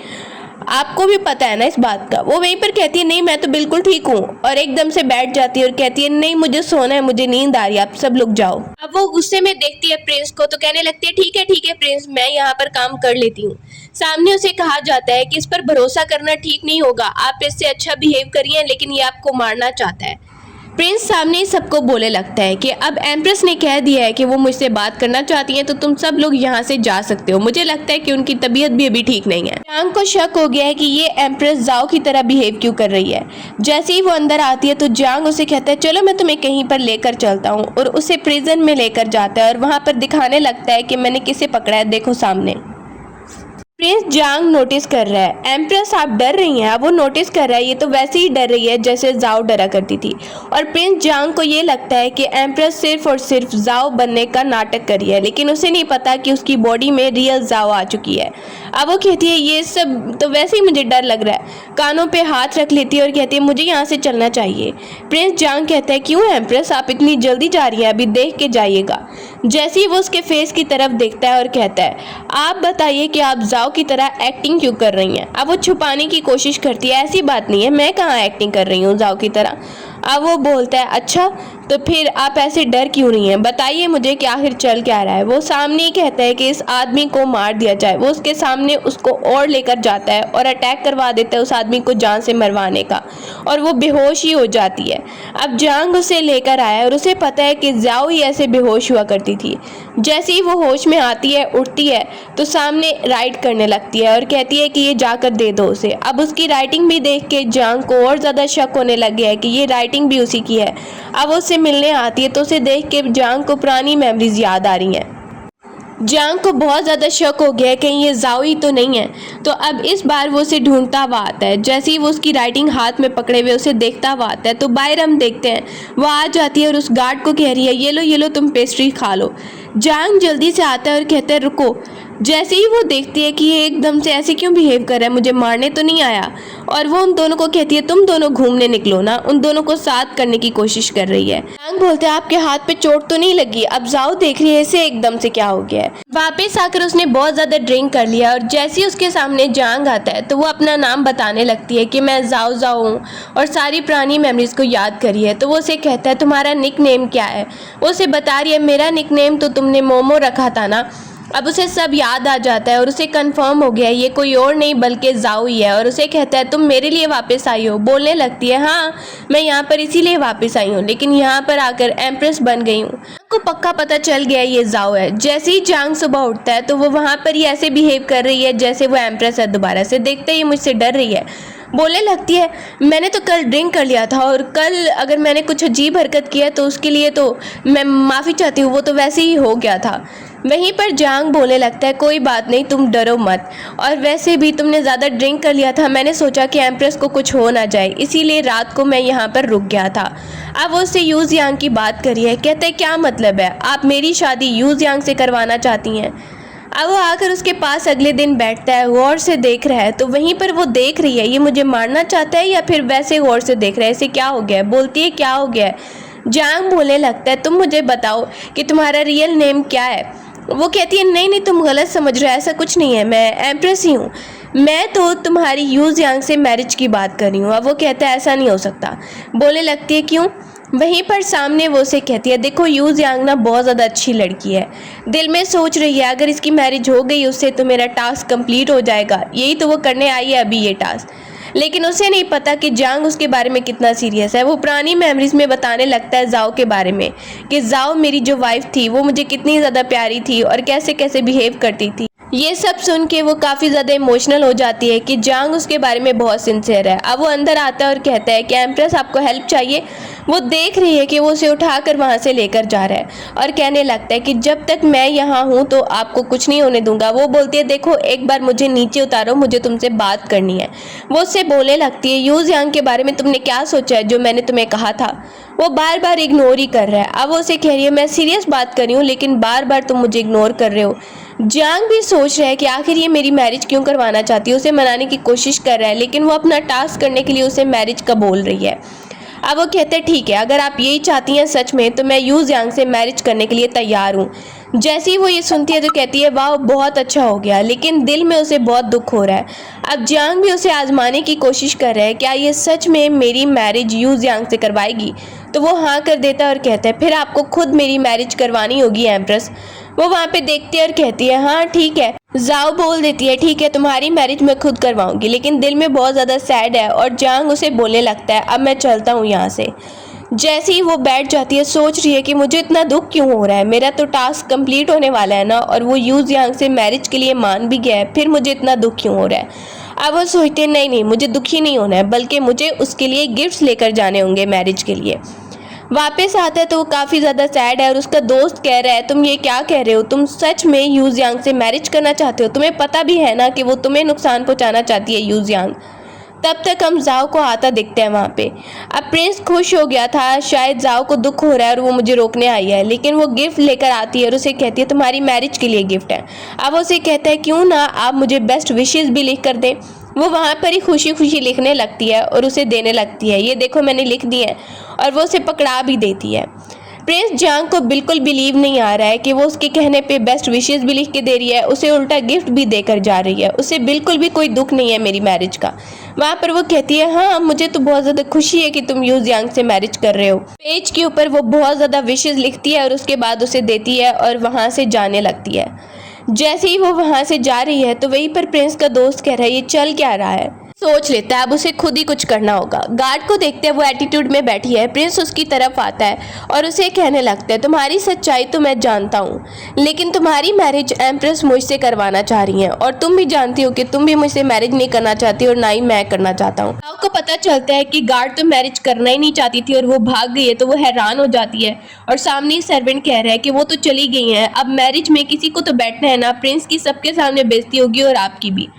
आपको भी पता है ना इस बात का। वो वहीं पर कहती है नहीं मैं तो बिल्कुल ठीक हूँ, और एकदम से बैठ जाती है और कहती है नहीं मुझे सोना है, मुझे नींद आ रही है, आप सब लोग जाओ। अब वो गुस्से में देखती है प्रिंस को तो कहने लगती है ठीक है प्रिंस मैं यहाँ पर काम कर लेती हूँ। सामने उसे कहा जाता है कि इस पर भरोसा करना ठीक नहीं होगा, आप इससे अच्छा बिहेव करिए, लेकिन ये आपको मारना चाहता है। प्रिंस सामने ही सबको बोलने लगता है कि अब एम्प्रेस ने कह दिया है कि वो मुझसे बात करना चाहती हैं तो तुम सब लोग यहाँ से जा सकते हो। मुझे लगता है कि उनकी तबीयत भी अभी ठीक नहीं है। जांग को शक हो गया है कि ये एम्प्रेस जाओ की तरह बिहेव क्यों कर रही है। जैसे ही वो अंदर आती है तो जांग उसे कहता है चलो मैं तुम्हें कहीं पर लेकर चलता हूँ, और उसे प्रिजन में लेकर जाता है और वहाँ पर दिखाने लगता है कि मैंने किसे पकड़ा है, देखो सामने। प्रिंस जांग नोटिस कर रहा है एम्प्रेस आप डर रही हैं। अब वो नोटिस कर रहा है ये तो वैसे ही डर रही है जैसे जाओ डरा करती थी, और प्रिंस जांग को ये लगता है कि एम्प्रेस सिर्फ और सिर्फ जाओ बनने का नाटक कर रही है, लेकिन उसे नहीं पता कि उसकी बॉडी में रियल जाओ आ चुकी है। अब वो कहती है ये सब तो वैसे ही मुझे डर लग रहा है। कानों पे हाथ रख लेती है और कहती है मुझे यहाँ से चलना चाहिए। प्रिंस जांग कहता है क्यों एम्प्रेस आप इतनी जल्दी जा रही हैं, अभी देख के जाइएगा। जैसे ही वो उसके फेस की तरफ देखता है और कहता है आप बताइए कि आप जाओ की तरह एक्टिंग क्यों कर रही हैं। अब वो छुपाने की कोशिश करती है ऐसी बात नहीं है, मैं कहाँ एक्टिंग कर रही हूँ जाओ की तरह। अब वो बोलता है अच्छा तो फिर आप ऐसे डर क्यों रही हैं, बताइए मुझे कि आखिर चल क्या रहा है। वो सामने ही कहता है कि इस आदमी को मार दिया जाए। वो उसके सामने उसको और लेकर जाता है और अटैक करवा देता है उस आदमी को जान से मरवाने का, और वो बेहोश ही हो जाती है। अब जांग उसे लेकर आया और उसे पता है कि जाओ ही ऐसे बेहोश हुआ करती थी। जैसे ही वो होश में आती है उठती है तो सामने राइट करने लगती है और कहती है कि ये जाकर दे दो उसे। अब उसकी राइटिंग भी देख के जांग को और ज़्यादा शक होने लग गया है कि ये राइटिंग भी उसी की है। अब उससे मिलने आती है तो उसे देख के जांग को पुरानी मेमोरीज याद आ रही हैं। जांग को बहुत ज़्यादा शक हो गया है कहीं ये जाओ ही तो नहीं है, तो अब इस बार वो उसे ढूंढता हुआ आता है। जैसे ही वो उसकी राइटिंग हाथ में पकड़े हुए उसे देखता हुआ आता है तो बाहर हम देखते हैं वो आ जाती है और उस गार्ड को कह रही है ये लो तुम पेस्ट्री खा लो। जांग जल्दी से आता है और कहता है रुको। जैसे ही वो देखती है कि ये एकदम से ऐसे क्यों बिहेव कर रहा है, मुझे मारने तो नहीं आया, और वो उन दोनों को कहती है तुम दोनों घूमने निकलो ना, उन दोनों को साथ करने की कोशिश कर रही है। जांग बोलते हैं आपके हाथ पे चोट तो नहीं लगी। अब जाओ देख रही है इसे एकदम से क्या हो गया है। वापस आकर उसने बहुत ज्यादा ड्रिंक कर लिया और जैसे ही उसके सामने जांग आता है तो वो अपना नाम बताने लगती है कि मैं जाओ जाओ हूँ और सारी पुरानी मेमोरीज को याद करी है। तो वो उसे कहता है तुम्हारा निक नेम क्या है। वो उसे बता रही है मेरा निक नेम तो तुमने मोमो रखा था ना। अब उसे सब याद आ जाता है और उसे कंफर्म हो गया है ये कोई और नहीं बल्कि जाओ ही है। और उसे कहता है तुम मेरे लिए वापस आई हो। बोलने लगती है हाँ मैं यहाँ पर इसीलिए वापस आई हूँ, लेकिन यहाँ पर आकर एम्प्रेस बन गई हूँ। को पक्का पता चल गया ये जाओ है। जैसे ही जांग सुबह उठता है तो वो वहाँ पर ही ऐसे बिहेव कर रही है जैसे वो एम्प्रेस है। दोबारा से देखते ही मुझसे डर रही है। बोलने लगती है मैंने तो कल ड्रिंक कर लिया था और कल अगर मैंने कुछ अजीब हरकत किया तो उसके लिए तो मैं माफ़ी चाहती हूँ, वो तो वैसे ही हो गया था। वहीं पर जांग बोलने लगता है कोई बात नहीं तुम डरो मत, और वैसे भी तुमने ज़्यादा ड्रिंक कर लिया था, मैंने सोचा कि एम्प्रेस को कुछ हो ना जाए इसीलिए रात को मैं यहाँ पर रुक गया था। अब वो उससे यूज यांग की बात करी है। कहते हैं क्या मतलब है, आप मेरी शादी यूज यांग से करवाना चाहती हैं। अब वो आकर उसके पास अगले दिन बैठता है, गौर से देख रहा है। तो वहीं पर वो देख रही है ये मुझे मारना चाहता है या फिर वैसे गौर से देख रहा है, इसे क्या हो गया है। बोलती है क्या हो गया है। जांग बोलने लगता है तुम मुझे बताओ कि तुम्हारा रियल नेम क्या है। वो कहती है नहीं नहीं तुम गलत समझ रहे हो, ऐसा कुछ नहीं है, मैं एम्प्रेस ही हूँ, मैं तो तुम्हारी यूज यांग से मैरिज की बात कर रही हूँ। अब वो कहता है ऐसा नहीं हो सकता। बोलने लगती है क्यों। वहीं पर सामने वो उसे कहती है देखो यूज यांग ना बहुत ज़्यादा अच्छी लड़की है, दिल में सोच रही है अगर इसकी मैरिज हो गई उससे तो मेरा टास्क कंप्लीट हो जाएगा, यही तो वो करने आई है अभी ये टास्क। लेकिन उसे नहीं पता कि जांग उसके बारे में कितना सीरियस है। वो पुरानी मेमोरीज में बताने लगता है जाओ के बारे में कि जाओ मेरी जो वाइफ थी वो मुझे कितनी ज़्यादा प्यारी थी और कैसे कैसे बिहेव करती थी। ये सब सुन के वो काफ़ी ज़्यादा इमोशनल हो जाती है कि जांग उसके बारे में बहुत सिंसियर है। अब वो अंदर आता है और कहता है कि एम्प्रेस आपको हेल्प चाहिए। वो देख रही है कि वो उसे उठाकर वहाँ से लेकर जा रहा है और कहने लगता है कि जब तक मैं यहाँ हूँ तो आपको कुछ नहीं होने दूंगा। वो बोलती है देखो एक बार मुझे नीचे उतारो, मुझे तुमसे बात करनी है। वो उससे बोलने लगती है यूज यांग के बारे में तुमने क्या सोचा है जो मैंने तुम्हें कहा था। वो बार बार इग्नोर ही कर रहा है। अब वो उसे कह रही है मैं सीरियस बात कर रही हूँ लेकिन बार बार तुम मुझे इग्नोर कर रहे हो। जांग भी सोच रहा है कि आखिर ये मेरी मैरिज क्यों करवाना चाहती है, उसे मनाने की कोशिश कर रहा है लेकिन वो अपना टास्क करने के लिए उसे मैरिज का बोल रही है। अब वो कहते हैं ठीक है अगर आप यही चाहती हैं सच में तो मैं यूज यांग से मैरिज करने के लिए तैयार हूँ। जैसे ही वो ये सुनती है तो कहती है वाह बहुत अच्छा हो गया, लेकिन दिल में उसे बहुत दुख हो रहा है। अब जांग भी उसे आजमाने की कोशिश कर रहा है क्या ये सच में मेरी मैरिज यूज यांग से करवाएगी। तो वो हाँ कर देता है और कहता है फिर आपको खुद मेरी मैरिज करवानी होगी एम्प्रेस। वो वहाँ पे देखती है और कहती है हाँ ठीक है। जाओ बोल देती है ठीक है तुम्हारी मैरिज मैं खुद करवाऊंगी, लेकिन दिल में बहुत ज़्यादा सैड है। और जांग उसे बोलने लगता है अब मैं चलता हूँ यहाँ से। जैसे ही वो बैठ जाती है सोच रही है कि मुझे इतना दुख क्यों हो रहा है, मेरा तो टास्क कंप्लीट होने वाला है ना और वो यूज यांग से मैरिज के लिए मान भी गया है, फिर मुझे इतना दुख क्यों हो रहा है। अब वो सोचते हैं नहीं नहीं मुझे दुखी नहीं होना है बल्कि मुझे उसके लिए गिफ्ट्स लेकर जाने होंगे मैरिज के लिए। वापस आता है तो वो काफ़ी ज़्यादा सैड है और उसका दोस्त कह रहा है तुम ये क्या कह रहे हो, तुम सच में यूज यांग से मैरिज करना चाहते हो, तुम्हें पता भी है ना कि वो तुम्हें नुकसान पहुंचाना चाहती है यूज यांग। तब तक हम जाओ को आता दिखते हैं वहाँ पे। अब प्रिंस खुश हो गया था, शायद जाओ को दुख हो रहा है और वो मुझे रोकने आई है, लेकिन वो गिफ्ट लेकर आती है और उसे कहती है तुम्हारी मैरिज के लिए गिफ्ट है। अब उसे कहता है क्यों ना आप मुझे बेस्ट विशेस भी लिख कर दें। वो वहाँ पर ही खुशी खुशी लिखने लगती है और उसे देने लगती है ये देखो मैंने लिख दी है, और वो उसे पकड़ा भी देती है। प्रिंस जांग को बिल्कुल बिलीव नहीं आ रहा है कि वो उसके कहने पे बेस्ट विशेस भी लिख के दे रही है, उसे उल्टा गिफ्ट भी देकर जा रही है। उसे बिल्कुल भी कोई दुख नहीं है मेरी मैरिज का। वहाँ पर वो कहती है हाँ मुझे तो बहुत ज़्यादा खुशी है कि तुम यूज यांग से मैरिज कर रहे हो। पेज के ऊपर वो बहुत ज़्यादा विशेस लिखती है और उसके बाद उसे देती है और वहाँ से जाने लगती है। जैसे ही वो वहाँ से जा रही है तो वहीं पर प्रिंस का दोस्त कह रहा है ये चल क्या रहा है। सोच लेता है अब उसे खुद ही कुछ करना होगा। गार्ड को देखते हैं वो एटीट्यूड में बैठी है। प्रिंस उसकी तरफ आता है और उसे कहने लगता है तुम्हारी सच्चाई तो मैं जानता हूँ, लेकिन तुम्हारी मैरिज एम्प्रेस मुझसे करवाना चाह रही हैं और तुम भी जानती हो कि तुम भी मुझसे मैरिज नहीं करना चाहती और ना ही मैं करना चाहता हूँ। आपको पता चलता है कि गार्ड तो मैरिज करना ही नहीं चाहती थी और वो भाग गई है, तो वो हैरान हो जाती है और सामने सर्वेंट कह रहा है कि वो तो चली गई हैं, अब मैरिज में किसी को तो बैठना है ना, प्रिंस की सबके सामने बेइज्जती होगी और आपकी भी।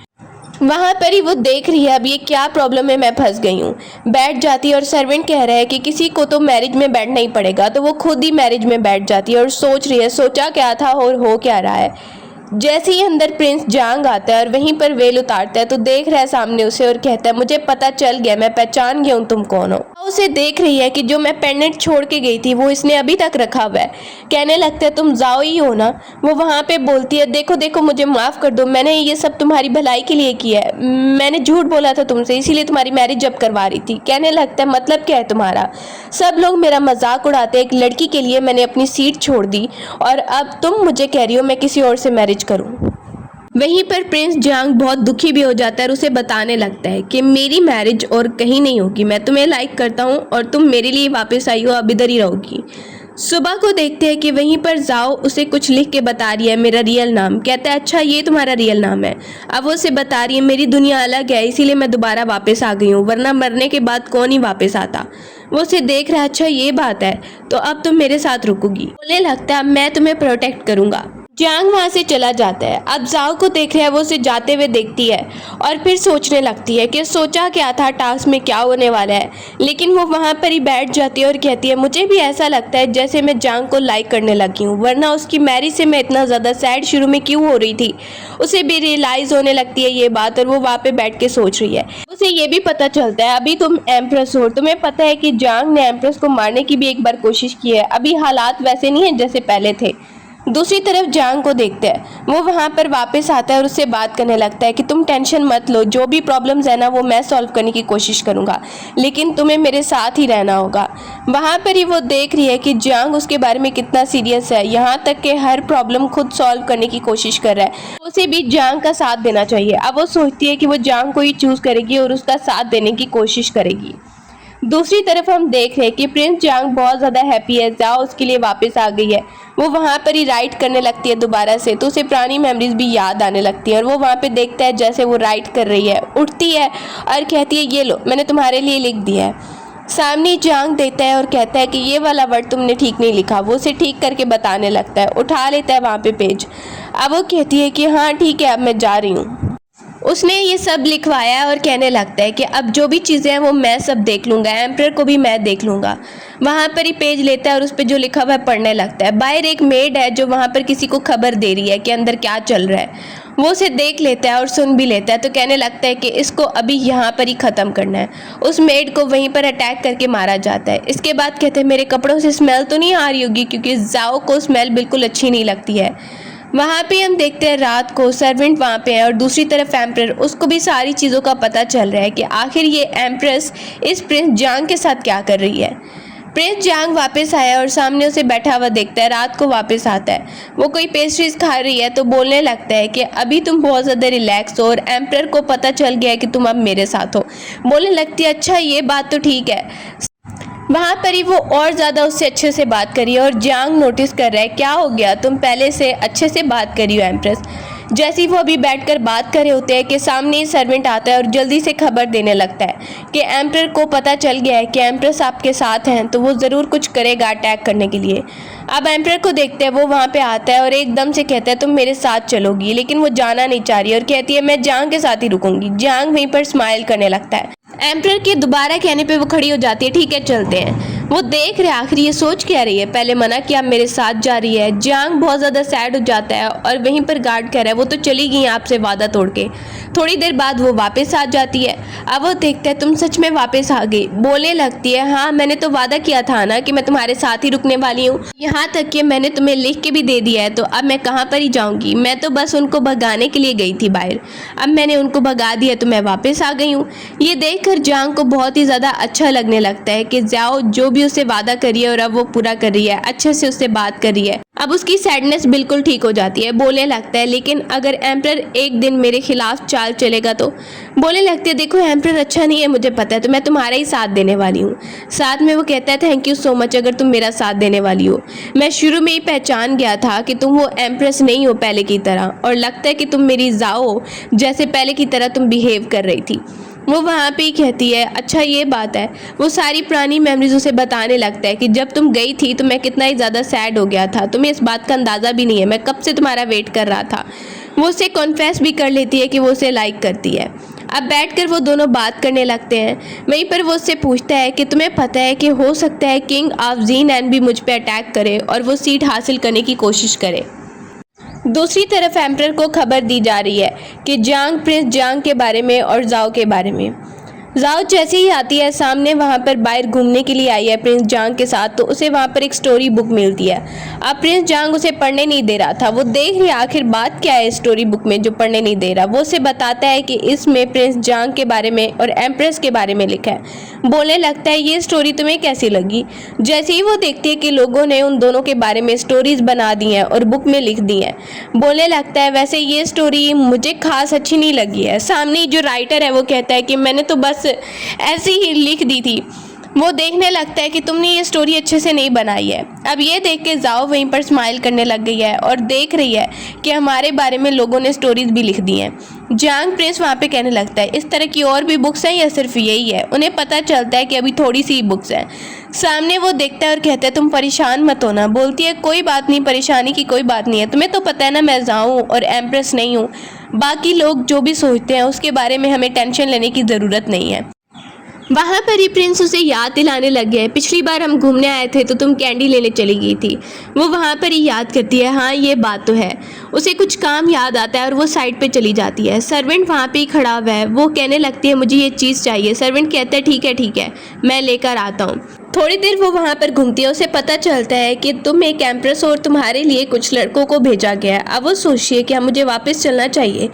वहाँ पर ही वो देख रही है अब ये क्या प्रॉब्लम है, मैं फंस गई हूँ। बैठ जाती है और सर्वेंट कह रहा है कि किसी को तो मैरिज में बैठना ही पड़ेगा, तो वो खुद ही मैरिज में बैठ जाती है और सोच रही है सोचा क्या था और हो क्या रहा है। जैसे ही अंदर प्रिंस जांग आता है और वहीं पर वेल उतारता है तो देख रहा है सामने उसे और कहता है मुझे पता चल गया, मैं पहचान गया हूँ तुम कौन हो। उसे देख रही है कि जो मैं पेंडेंट छोड़ के गई थी वो इसने अभी तक रखा हुआ है। कहने लगता है तुम जाओ ही हो ना। वो वहां पे बोलती है देखो देखो मुझे माफ कर दो, मैंने ये सब तुम्हारी भलाई के लिए किया है, मैंने झूठ बोला था तुमसे, इसीलिए तुम्हारी मैरिज जब करवा रही थी। कहने लगता है मतलब क्या है तुम्हारा, सब लोग मेरा मजाक उड़ाते हैं, एक लड़की के लिए मैंने अपनी सीट छोड़ दी और अब तुम मुझे कह रही हो मैं किसी और से मैरिज करूं। वहीं पर प्रिंस जांग बहुत दुखी भी हो जाता है और उसे बताने लगता है कि मेरी मैरिज और कहीं नहीं होगी, मैं तुम्हें लाइक करता हूँ और तुम मेरे लिए वापस आई हो, अब इधर ही रहोगी। सुबह को देखते हैं कि वहीं पर जाओ उसे कुछ लिख के बता रही है मेरा रियल नाम। कहता है अच्छा ये तुम्हारा रियल नाम है। अब वो उसे बता रही है मेरी दुनिया अलग है इसीलिए मैं दोबारा वापस आ गई हूँ, वरना मरने के बाद कौन ही वापस आता। वो उसे देख रहा है अच्छा ये बात है तो अब तुम मेरे साथ रुकोगी। बोलने लगता है मैं तुम्हें प्रोटेक्ट करूंगा। जांग वहां से चला जाता है। अब जाओ को देख रहा है, वो उसे जाते हुए देखती है और फिर सोचने लगती है कि सोचा क्या था टास्क में क्या होने वाला है, लेकिन वो वहां पर ही बैठ जाती है और कहती है मुझे भी ऐसा लगता है जैसे मैं जांग को लाइक करने लगी हूँ, वरना उसकी मैरिज से मैं इतना ज़्यादा सैड शुरू में क्यों हो रही थी। उसे भी रियलाइज होने लगती है ये बात और वो वहाँ पे बैठ के सोच रही है। उसे ये भी पता चलता है अभी तुम एम्प्रेस हो, तुम्हें पता है कि जांग ने एम्प्रेस को मारने की भी एक बार कोशिश की है, अभी हालात वैसे नहीं है जैसे पहले थे। दूसरी तरफ जांग को देखते हैं, वो वहां पर वापस आता है और उससे बात करने लगता है कि तुम टेंशन मत लो, जो भी प्रॉब्लम्स है ना वो मैं सॉल्व करने की कोशिश करूंगा, लेकिन तुम्हें मेरे साथ ही रहना होगा। वहां पर ही वो देख रही है कि जांग उसके बारे में कितना सीरियस है, यहाँ तक कि हर प्रॉब्लम खुद सॉल्व करने की कोशिश कर रहा है। उसे भी जांग का साथ देना चाहिए। अब वो सोचती है कि वो जांग को ही चूज करेगी और उसका साथ देने की कोशिश करेगी। दूसरी तरफ हम देख रहे हैं कि प्रिंस जांग बहुत ज़्यादा हैप्पी है, जाओ उसके लिए वापस आ गई है। वो वहाँ पर ही राइट करने लगती है दोबारा से, तो उसे पुरानी मेमोरीज भी याद आने लगती है और वो वहाँ पे देखता है जैसे वो राइट कर रही है, उठती है और कहती है ये लो मैंने तुम्हारे लिए लिख दिया है। सामने जांग देता है और कहता है कि ये वाला वर्ड तुमने ठीक नहीं लिखा। वो उसे ठीक करके बताने लगता है, उठा लेता है वहाँ पे पेज। अब वो कहती है कि हाँ ठीक है अब मैं जा रही हूँ। उसने ये सब लिखवाया और कहने लगता है कि अब जो भी चीज़ें हैं वो मैं सब देख लूँगा, एम्परर को भी मैं देख लूँगा। वहाँ पर ही पेज लेता है और उस पर जो लिखा हुआ है पढ़ने लगता है। बाहर एक मेड है जो वहाँ पर किसी को खबर दे रही है कि अंदर क्या चल रहा है। वो उसे देख लेता है और सुन भी लेता है, तो कहने लगता है कि इसको अभी यहाँ पर ही ख़त्म करना है। उस मेड को वहीं पर अटैक करके मारा जाता है। इसके बाद कहते हैं मेरे कपड़ों से स्मेल तो नहीं आ रही होगी, क्योंकि जाओ को स्मेल बिल्कुल अच्छी नहीं लगती है। वहाँ पे हम देखते हैं रात को सर्वेंट वहाँ पे है और दूसरी तरफ एम्परर, उसको भी सारी चीज़ों का पता चल रहा है कि आखिर ये एम्प्रेस इस प्रिंस जांग के साथ क्या कर रही है। प्रिंस जांग वापस आया और सामने उसे बैठा हुआ देखता है। रात को वापस आता है, वो कोई पेस्ट्रीज खा रही है तो बोलने लगता है कि अभी तुम बहुत ज़्यादा रिलैक्स हो और एम्परर को पता चल गया है कि तुम अब मेरे साथ हो। बोलने लगती है अच्छा ये बात तो ठीक है। वहाँ पर ही वो और ज़्यादा उससे अच्छे से बात करी और जांग नोटिस कर रहा है क्या हो गया, तुम पहले से अच्छे से बात करी हो एम्प्रेस। जैसे ही वो अभी बैठकर बात कर रहे होते हैं कि सामने ही सर्वेंट आता है और जल्दी से खबर देने लगता है कि एम्परर को पता चल गया है कि एम्प्रेस आपके साथ हैं, तो वो ज़रूर कुछ करेगा अटैक करने के लिए। अब एम्परर को देखते हैं, वो वहाँ पे आता है और एकदम से कहता है तुम मेरे साथ चलोगी, लेकिन वो जाना नहीं चाह रही और कहती है मैं जांग के साथ ही रुकूंगी। जांग वहीं पर स्माइल करने लगता है। एम्परर के दोबारा कहने पे वो खड़ी हो जाती है, ठीक है चलते हैं। वो देख रहे आखिर ये सोच क्या रही है, पहले मना किया मेरे साथ जा रही है। जांग बहुत ज़्यादा सैड हो जाता है और वहीं पर गार्ड कह रहा है वो तो चली गई आपसे वादा तोड़ के। थोड़ी देर बाद वो वापस आ जाती है। अब वो देखता है तुम सच में वापस आ गई। बोलने लगती है हाँ मैंने तो वादा किया था ना कि मैं तुम्हारे साथ ही रुकने वाली हूँ, यहाँ तक कि मैंने तुम्हें लिख के भी दे दिया है, तो अब मैं कहाँ पर ही जाऊँगी, मैं तो बस उनको भगाने के लिए गई थी बाहर, अब मैंने उनको भगा दिया तो मैं वापस आ गई हूँ। ये देखकर जांग को बहुत ही ज़्यादा अच्छा लगने लगता है कि जाओ जो भी उसे वादा करी है और अब वो पूरा कर रही है, अच्छे से उससे बात कर रही है। अब उसकी सैडनेस बिल्कुल ठीक हो जाती है। बोलने लगता है लेकिन अगर एम्परर एक दिन मेरे खिलाफ चाल चलेगा तो। बोलने लगती है देखो एम्परर अच्छा नहीं है मुझे पता है, तो मैं तुम्हारा ही साथ देने वाली हूँ। साथ में वो कहता है थैंक यू सो मच अगर तुम मेरा साथ देने वाली हो। मैं शुरू में ही पहचान गया था कि तुम वो एम्प्रेस नहीं हो पहले की तरह, और लगता है कि तुम मेरी जाओ हो, जैसे पहले की तरह तुम बिहेव कर रही थी। वो वहाँ पे ही कहती है अच्छा ये बात है। वो सारी पुरानी मेमोरीज उसे बताने लगता है कि जब तुम गई थी तो मैं कितना ही ज़्यादा सैड हो गया था, तुम्हें इस बात का अंदाज़ा भी नहीं है, मैं कब से तुम्हारा वेट कर रहा था। वो उसे कॉन्फेस भी कर लेती है कि वो उसे लाइक करती है। अब बैठकर वो दोनों बात करने लगते हैं। वहीं पर वो उससे पूछता है कि तुम्हें पता है कि हो सकता है किंग ऑफ जीन एंड भी मुझ पर अटैक करे और वो सीट हासिल करने की कोशिश करे। दूसरी तरफ एम्परर को खबर दी जा रही है कि प्रिंस जियांग के बारे में और जाओ के बारे में। जाओ जैसे ही आती है सामने, वहाँ पर बाहर घूमने के लिए आई है प्रिंस जियांग के साथ, तो उसे वहाँ पर एक स्टोरी बुक मिलती है। अब प्रिंस जियांग उसे पढ़ने नहीं दे रहा था, वो देख रही है आखिर बात क्या है स्टोरी बुक में जो पढ़ने नहीं दे रहा। वो उसे बताता है कि इसमें प्रिंस जियांग के बारे में और एम्प्रेस के बारे में लिखा है। बोलने लगता है ये स्टोरी तुम्हें कैसी लगी। जैसे ही वो देखती है कि लोगों ने उन दोनों के बारे में स्टोरीज बना दी हैं और बुक में लिख दी हैं, बोलने लगता है वैसे ये स्टोरी मुझे खास अच्छी नहीं लगी है। सामने जो राइटर है वो कहता है कि मैंने तो बस ऐसी ही लिख दी थी। वो देखने लगता है कि तुमने ये स्टोरी अच्छे से नहीं बनाई है। अब ये देख के जाओ वहीं पर स्माइल करने लग गई है और देख रही है कि हमारे बारे में लोगों ने स्टोरीज भी लिख दी हैं। जियांग प्रिंस वहाँ पे कहने लगता है इस तरह की और भी बुक्स हैं या सिर्फ यही है। उन्हें पता चलता है कि अभी थोड़ी सी बुक्स हैं। सामने वो देखता है और कहता है तुम परेशान मत होना। बोलती है कोई बात नहीं, परेशानी की कोई बात नहीं है। तुम्हें तो पता है ना मैं जाऊँ और एम्प्रेस नहीं हूँ। बाकी लोग जो भी सोचते हैं उसके बारे में हमें टेंशन लेने की ज़रूरत नहीं है। वहाँ पर ही प्रिंस उसे याद दिलाने लग गया है, पिछली बार हम घूमने आए थे तो तुम कैंडी लेने चली गई थी। वो वहाँ पर ही याद करती है, हाँ ये बात तो है। उसे कुछ काम याद आता है और वो साइड पे चली जाती है। सर्वेंट वहाँ पे ही खड़ा हुआ है। वो कहने लगती है मुझे ये चीज़ चाहिए। सर्वेंट कहता है ठीक है मैं लेकर आता हूँ। थोड़ी देर वो वहाँ पर घूमती है। उसे पता चलता है कि तुम एक एम्प्रेस और तुम्हारे लिए कुछ लड़कों को भेजा गया है। अब वो सोचिए कि मुझे वापस चलना चाहिए।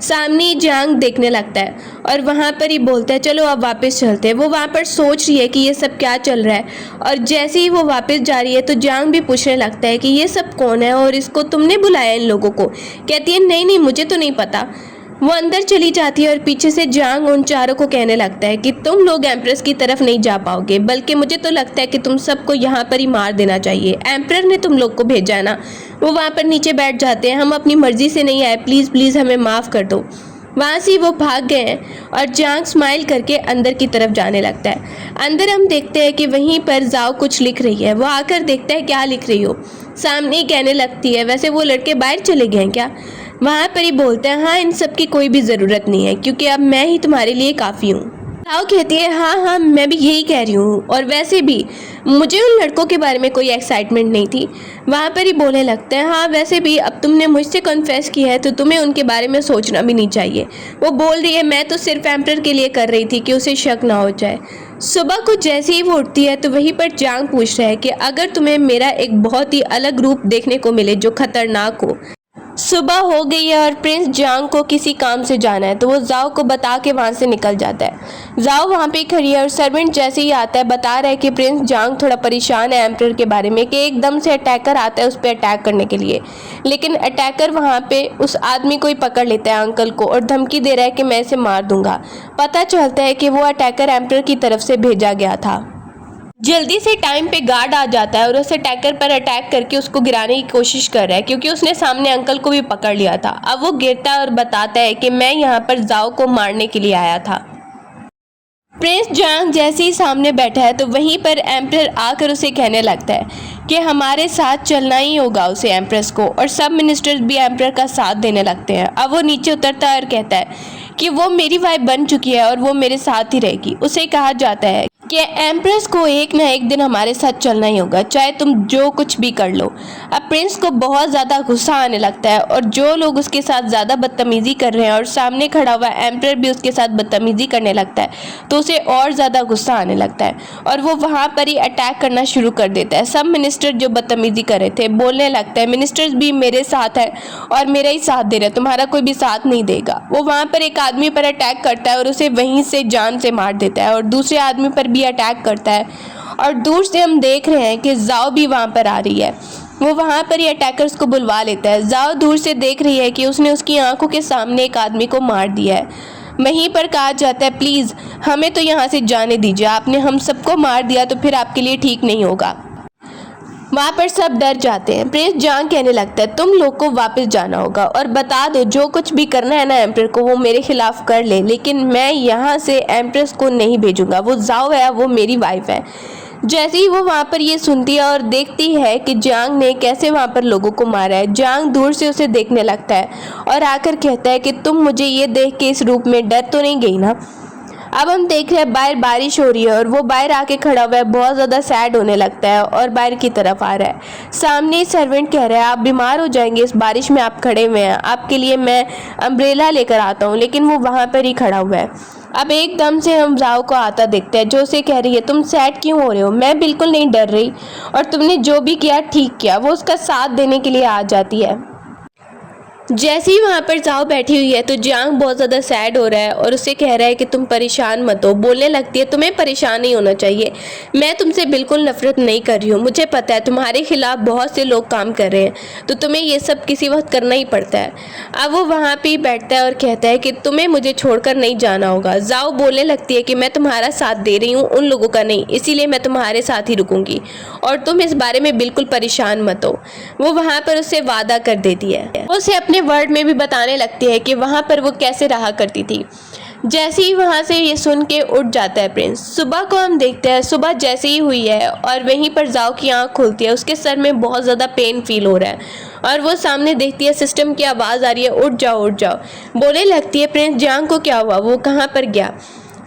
सामने जियांग देखने लगता है और वहाँ पर ही बोलता है चलो अब वापस चलते हैं। वो वहाँ पर सोच रही है कि ये सब क्या चल रहा है और जैसे ही वो वापस जा रही है तो जियांग भी पूछने लगता है कि ये सब कौन है और इसको तुमने बुलाया इन लोगों को। कहती है नहीं मुझे तो नहीं पता। वो अंदर चली जाती है और पीछे से जियांग उन चारों को कहने लगता है कि तुम लोग एम्प्रेस की तरफ नहीं जा पाओगे, बल्कि मुझे तो लगता है कि तुम सबको यहाँ पर ही मार देना चाहिए। एम्परर ने तुम लोग को भेजा है ना। वो वहाँ पर नीचे बैठ जाते हैं। हम अपनी मर्जी से नहीं आए, प्लीज़ हमें माफ़ कर दो। वहाँ से वो भाग गए हैं और जियांग स्माइल करके अंदर की तरफ जाने लगता है। अंदर हम देखते हैं कि वहीं पर जाओ कुछ लिख रही है। वो आकर देखता है क्या लिख रही हो। सामने ही कहने लगती है वैसे वो लड़के बाहर चले गए हैं क्या। वहाँ पर ही बोलते हैं हाँ इन सब की कोई भी ज़रूरत नहीं है क्योंकि अब मैं ही तुम्हारे लिए काफ़ी हूँ। जाओ कहती है हाँ मैं भी यही कह रही हूँ और वैसे भी मुझे उन लड़कों के बारे में कोई एक्साइटमेंट नहीं थी। वहाँ पर ही बोलने लगते हैं हाँ वैसे भी अब तुमने मुझसे कन्फेस किया है तो तुम्हें उनके बारे में सोचना भी नहीं चाहिए। वो बोल रही है मैं तो सिर्फ एम्परर के लिए कर रही थी कि उसे शक ना हो जाए। सुबह को जैसे ही वो उठती है तो वहीं पर जियांग पूछ रहा है कि अगर तुम्हें मेरा एक बहुत ही अलग रूप देखने को मिले जो खतरनाक हो। सुबह हो गई है और प्रिंस जियांग को किसी काम से जाना है तो वो जाओ को बता के वहाँ से निकल जाता है। जाओ वहाँ पे खड़ी है और सर्वेंट जैसे ही आता है बता रहा है कि प्रिंस जियांग थोड़ा परेशान है एम्परर के बारे में कि एकदम से अटैकर आता है उस पर अटैक करने के लिए। लेकिन अटैकर वहाँ पे उस आदमी को ही पकड़ लेता है अंकल को और धमकी दे रहा है कि मैं इसे मार दूंगा। पता चलता है कि वो अटैकर एम्परर की तरफ से भेजा गया था। जल्दी से टाइम पे गार्ड आ जाता है और उस अटैकर पर अटैक करके उसको गिराने की कोशिश कर रहा है क्योंकि उसने सामने अंकल को भी पकड़ लिया था। अब वो गिरता है और बताता है कि मैं यहाँ पर जाओ को मारने के लिए आया था। प्रिंस जियांग जैसे ही सामने बैठा है तो वहीं पर एम्परर आकर उसे कहने लगता है कि हमारे साथ चलना ही होगा उसे एम्प्रेस को, और सब मिनिस्टर्स भी एम्परर का साथ देने लगते हैं। अब वो नीचे उतरता है और कहता है कि वो मेरी वाइफ बन चुकी है और वो मेरे साथ ही रहेगी। उसे कहा जाता है कि एम्प्रेस को एक ना एक दिन हमारे साथ चलना ही होगा, चाहे तुम जो कुछ भी कर लो। अब प्रिंस को बहुत ज़्यादा गुस्सा आने लगता है और जो लोग उसके साथ ज़्यादा बदतमीज़ी कर रहे हैं और सामने खड़ा हुआ एम्परर भी उसके साथ बदतमीज़ी करने लगता है तो उसे और ज़्यादा गुस्सा आने लगता है और वो वहाँ पर ही अटैक करना शुरू कर देता है। सब मिनिस्टर जो बदतमीज़ी कर रहे थे बोलने लगता है मिनिस्टर्स भी मेरे साथ हैं और मेरा ही साथ दे रहे, तुम्हारा कोई भी साथ नहीं देगा। वो वहाँ पर एक आदमी पर अटैक करता है और उसे वहीं से जान से मार देता है और दूसरे आदमी पर भी अटैक करता है और दूर से हम देख रहे हैं कि जाओ भी वहाँ पर आ रही है। वो वहाँ पर ही अटैकर्स को बुलवा लेता है। जाओ दूर से देख रही है कि उसने उसकी आंखों के सामने एक आदमी को मार दिया है। वहीं पर कहा जाता है प्लीज़ हमें तो यहाँ से जाने दीजिए, आपने हम सबको मार दिया तो फिर आपके लिए ठीक नहीं होगा। वहाँ पर सब डर जाते हैं। प्रिंस जियांग कहने लगता है तुम लोग को वापस जाना होगा और बता दो जो कुछ भी करना है ना एम्परर को वो मेरे खिलाफ कर ले, लेकिन मैं यहाँ से एम्प्रेस को नहीं भेजूंगा। वो जाओ है वो मेरी वाइफ है। जैसे ही वो वहाँ पर ये सुनती है और देखती है कि जियांग ने कैसे वहाँ पर लोगों को मारा है, जियांग दूर से उसे देखने लगता है और आकर कहता है कि तुम मुझे ये देख के इस रूप में डर तो नहीं गई ना। अब हम देख रहे हैं बाहर बारिश हो रही है और वो बाहर आके खड़ा हुआ है, बहुत ज़्यादा सैड होने लगता है और बाहर की तरफ आ रहा है। सामने सर्वेंट कह रहा है आप बीमार हो जाएंगे, इस बारिश में आप खड़े हुए हैं, आपके लिए मैं अम्ब्रेला लेकर आता हूँ, लेकिन वो वहाँ पर ही खड़ा हुआ है। अब एकदम से हम जाओ को आता देखते हैं जो उसे कह रही है तुम सैड क्यों हो रहे हो, मैं बिल्कुल नहीं डर रही और तुमने जो भी किया ठीक किया। वो उसका साथ देने के लिए आ जाती है। जैसे ही वहाँ पर जाओ बैठी हुई है तो जियांग बहुत ज़्यादा सैड हो रहा है और उसे कह रहा है कि तुम परेशान मत हो। बोलने लगती है तुम्हें परेशान नहीं होना चाहिए, मैं तुमसे बिल्कुल नफरत नहीं कर रही हूँ, मुझे पता है तुम्हारे खिलाफ बहुत से लोग काम कर रहे हैं तो तुम्हें ये सब किसी वक्त करना ही पड़ता है। अब वो वहाँ पर ही बैठता है और कहता है कि तुम्हें मुझे छोड़कर नहीं जाना होगा। जाओ बोलने लगती है कि मैं तुम्हारा साथ दे रही हूँ, उन लोगों का नहीं, इसीलिए मैं तुम्हारे साथ ही रुकूंगी और तुम इस बारे में बिल्कुल परेशान मत हो। वो वहाँ पर उससे वादा कर देती है। उसे अपने वर्ड में भी बताने लगती है कि वहाँ पर वो कैसे रहा करती थी। जैसे ही वहाँ से ये सुन के उठ जाता है प्रिंस। सुबह को हम देखते हैं, सुबह जैसे ही हुई है और वहीं पर जाओ की आँख खुलती है, उसके सर में बहुत ज़्यादा पेन फील हो रहा है और वो सामने देखती है सिस्टम की आवाज़ आ रही है उठ जाओ उठ जाओ। बोलने लगती है प्रिंस जियांग को क्या हुआ, वो कहाँ पर गया।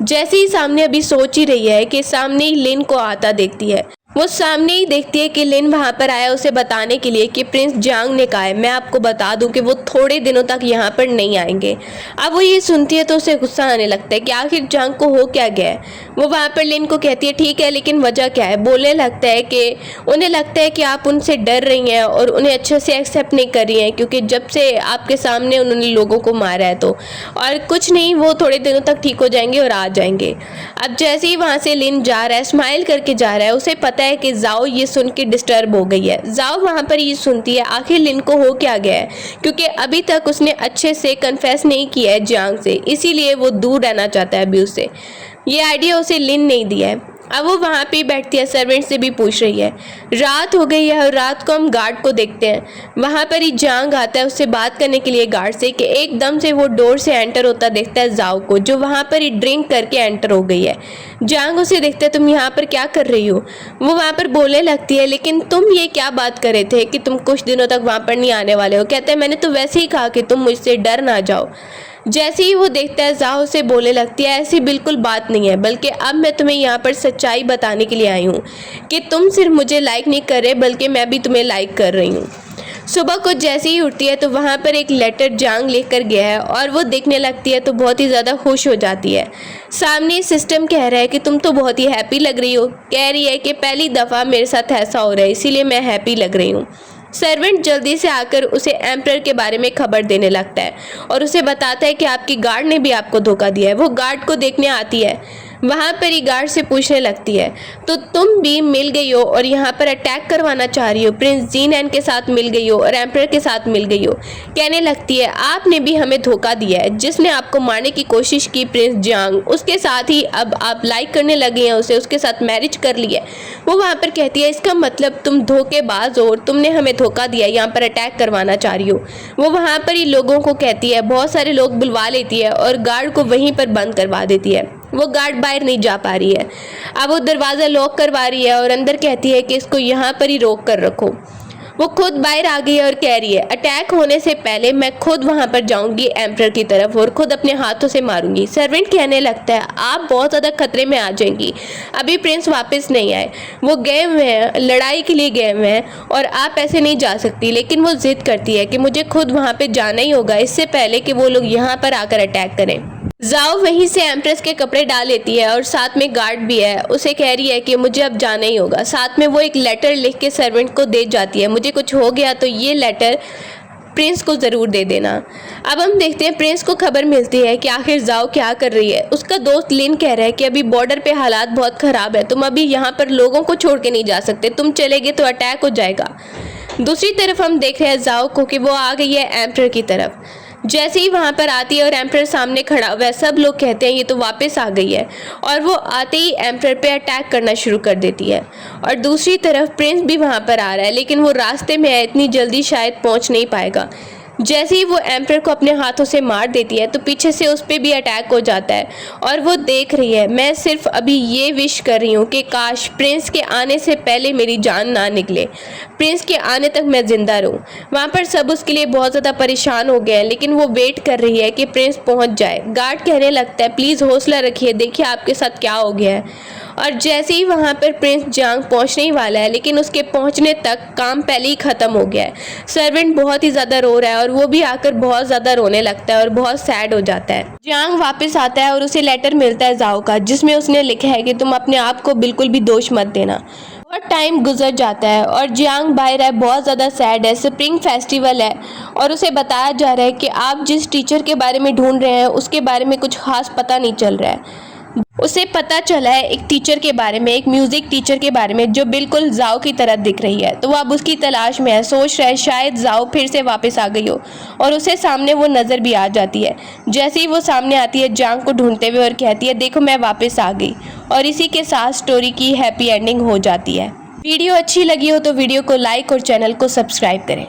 जैसे ही सामने अभी सोच ही रही है कि सामने ही लिन को आता देखती है। वो सामने ही देखती है कि लिन वहाँ पर आया उसे बताने के लिए कि प्रिंस जियांग ने कहा है मैं आपको बता दूं कि वो थोड़े दिनों तक यहाँ पर नहीं आएंगे। अब वो ये सुनती है तो उसे गुस्सा आने लगता है कि आखिर जियांग को हो क्या गया है। वो वहाँ पर लिन को कहती है ठीक है लेकिन वजह क्या है। बोलने लगता है कि उन्हें लगता है कि आप उनसे डर रही हैं और उन्हें अच्छे से एक्सेप्ट नहीं कर रही हैं क्योंकि जब से आपके सामने उन्होंने लोगों को मारा है तो, और कुछ नहीं, वो थोड़े दिनों तक ठीक हो जाएंगे और आ जाएंगे। अब जैसे ही वहाँ से लिन जा रहा है, स्माइल करके जा रहा है, उसे पता है कि जाओ ये सुन के डिस्टर्ब हो गई है। जाओ वहाँ पर ये सुनती है आखिर लिन को हो क्या गया है, क्योंकि अभी तक उसने अच्छे से कन्फेस नहीं किया है जियांग से, इसीलिए वो दूर रहना चाहता है अभी उससे। ये आइडिया उसे लिन नहीं दिया है। अब वो वहाँ पे बैठती है, सर्वेंट से भी पूछ रही है। रात हो गई है और रात को हम गार्ड को देखते हैं। वहाँ पर ही जियांग आता है उससे बात करने के लिए गार्ड से कि एकदम से वो डोर से एंटर होता देखता है जाओ को, जो वहाँ पर ही ड्रिंक करके एंटर हो गई है। जियांग उसे देखते है तुम यहाँ पर क्या कर रही हो। वो वहाँ पर बोलने लगती है लेकिन तुम ये क्या बात कर रहे थे कि तुम कुछ दिनों तक वहाँ पर नहीं आने वाले हो। कहते हैं मैंने तो वैसे ही कहा कि तुम मुझसे डर ना जाओ। जैसे ही वो देखता है जाओ से बोलने लगती है ऐसी बिल्कुल बात नहीं है, बल्कि अब मैं तुम्हें यहाँ पर सच्चाई बताने के लिए आई हूँ कि तुम सिर्फ मुझे लाइक नहीं कर रहे बल्कि मैं भी तुम्हें लाइक कर रही हूँ। सुबह को जैसे ही उठती है तो वहाँ पर एक लेटर जियांग लेकर गया है और वो देखने लगती है तो बहुत ही ज़्यादा खुश हो जाती है। सामने सिस्टम कह रहा है कि तुम तो बहुत ही हैप्पी लग रही हो। कह रही है कि पहली दफ़ा मेरे साथ ऐसा हो रहा है इसीलिए मैं हैप्पी लग रही हूँ। सर्वेंट जल्दी से आकर उसे एम्परर के बारे में खबर देने लगता है और उसे बताता है कि आपकी गार्ड ने भी आपको धोखा दिया है। वो गार्ड को देखने आती है, वहाँ पर ही गार्ड से पूछने लगती है तो तुम भी मिल गई हो और यहाँ पर अटैक करवाना चाह रही हो, प्रिंस जीनैन के साथ मिल गई हो और एम्परर के साथ मिल गई हो। कहने लगती है आपने भी हमें धोखा दिया है, जिसने आपको मारने की कोशिश की प्रिंस जियांग, उसके साथ ही अब आप लाइक करने लगे हैं उसे, उसके साथ मैरिज कर ली है। वो वहाँ पर कहती है इसका मतलब तुम धोखेबाज हो और तुमने हमें धोखा दिया, यहाँ पर अटैक करवाना चाह रही हो। वो वहाँ पर ही लोगों को कहती है, बहुत सारे लोग बुलवा लेती है और गार्ड को वहीं पर बंद करवा देती है। वो गार्ड बाहर नहीं जा पा रही है। अब वो दरवाज़ा लॉक करवा रही है और अंदर कहती है कि इसको यहाँ पर ही रोक कर रखो। वो खुद बाहर आ गई है और कह रही है अटैक होने से पहले मैं खुद वहाँ पर जाऊँगी एम्परर की तरफ और खुद अपने हाथों से मारूंगी। सर्वेंट कहने लगता है आप बहुत ज़्यादा खतरे में आ जाएंगी, अभी प्रिंस वापस नहीं आए, वो गए हुए हैं, लड़ाई के लिए गए हुए हैं और आप ऐसे नहीं जा सकती। लेकिन वो जिद करती है कि मुझे खुद वहाँ पर जाना ही होगा इससे पहले कि वो लोग यहाँ पर आकर अटैक करें। जाओ वहीं से एम्प्रेस के कपड़े डाल लेती है और साथ में गार्ड भी है, उसे कह रही है कि मुझे अब जाना ही होगा। साथ में वो एक लेटर लिख के सर्वेंट को दे जाती है, मुझे कुछ हो गया तो ये लेटर प्रिंस को ज़रूर दे देना। अब हम देखते हैं प्रिंस को खबर मिलती है कि आखिर जाओ क्या कर रही है। उसका दोस्त लिन कह रहा है कि अभी बॉर्डर पे हालात बहुत ख़राब है, तुम अभी यहाँ पर लोगों को छोड़ के नहीं जा सकते, तुम चले गए तो अटैक हो जाएगा। दूसरी तरफ हम देख रहे हैं जाओ को कि वो आ गई है एम्परर की तरफ। जैसे ही वहाँ पर आती है और एम्परर सामने खड़ा हुआ है, सब लोग कहते हैं ये तो वापस आ गई है और वो आते ही एम्परर पे अटैक करना शुरू कर देती है। और दूसरी तरफ प्रिंस भी वहाँ पर आ रहा है लेकिन वो रास्ते में है, इतनी जल्दी शायद पहुँच नहीं पाएगा। जैसे ही वो एम्पर को अपने हाथों से मार देती है तो पीछे से उस पर भी अटैक हो जाता है और वो देख रही है। मैं सिर्फ अभी ये विश कर रही हूँ कि काश प्रिंस के आने से पहले मेरी जान ना निकले, प्रिंस के आने तक मैं जिंदा रहूँ। वहाँ पर सब उसके लिए बहुत ज़्यादा परेशान हो गए हैं, लेकिन वो वेट कर रही है कि प्रिंस पहुँच जाए। गार्ड कहने लगता है प्लीज़ हौसला रखिए, देखिए आपके साथ क्या हो गया है। और जैसे ही वहाँ पर प्रिंस जियांग पहुँचने ही वाला है, लेकिन उसके पहुँचने तक काम पहले ही ख़त्म हो गया है। सर्वेंट बहुत ही ज़्यादा रो रहा है और वो भी आकर बहुत ज़्यादा रोने लगता है और बहुत सैड हो जाता है। जियांग वापस आता है और उसे लेटर मिलता है जाओ का, जिसमें उसने लिखा है कि तुम अपने आप को बिल्कुल भी दोष मत देना। बहुत टाइम गुजर जाता है और जियांग बाहर है, बहुत ज़्यादा सैड है। स्प्रिंग फेस्टिवल है और उसे बताया जा रहा है कि आप जिस टीचर के बारे में ढूंढ रहे हैं उसके बारे में कुछ खास पता नहीं चल रहा है। उसे पता चला है एक टीचर के बारे में, एक म्यूजिक टीचर के बारे में जो बिल्कुल जाओ की तरह दिख रही है। तो वो अब उसकी तलाश में है, सोच रहा है शायद जाओ फिर से वापस आ गई हो। और उसे सामने वो नज़र भी आ जाती है। जैसे ही वो सामने आती है जियांग को ढूंढते हुए और कहती है देखो मैं वापस आ गई। और इसी के साथ स्टोरी की हैप्पी एंडिंग हो जाती है। वीडियो अच्छी लगी हो तो वीडियो को लाइक और चैनल को सब्सक्राइब करें।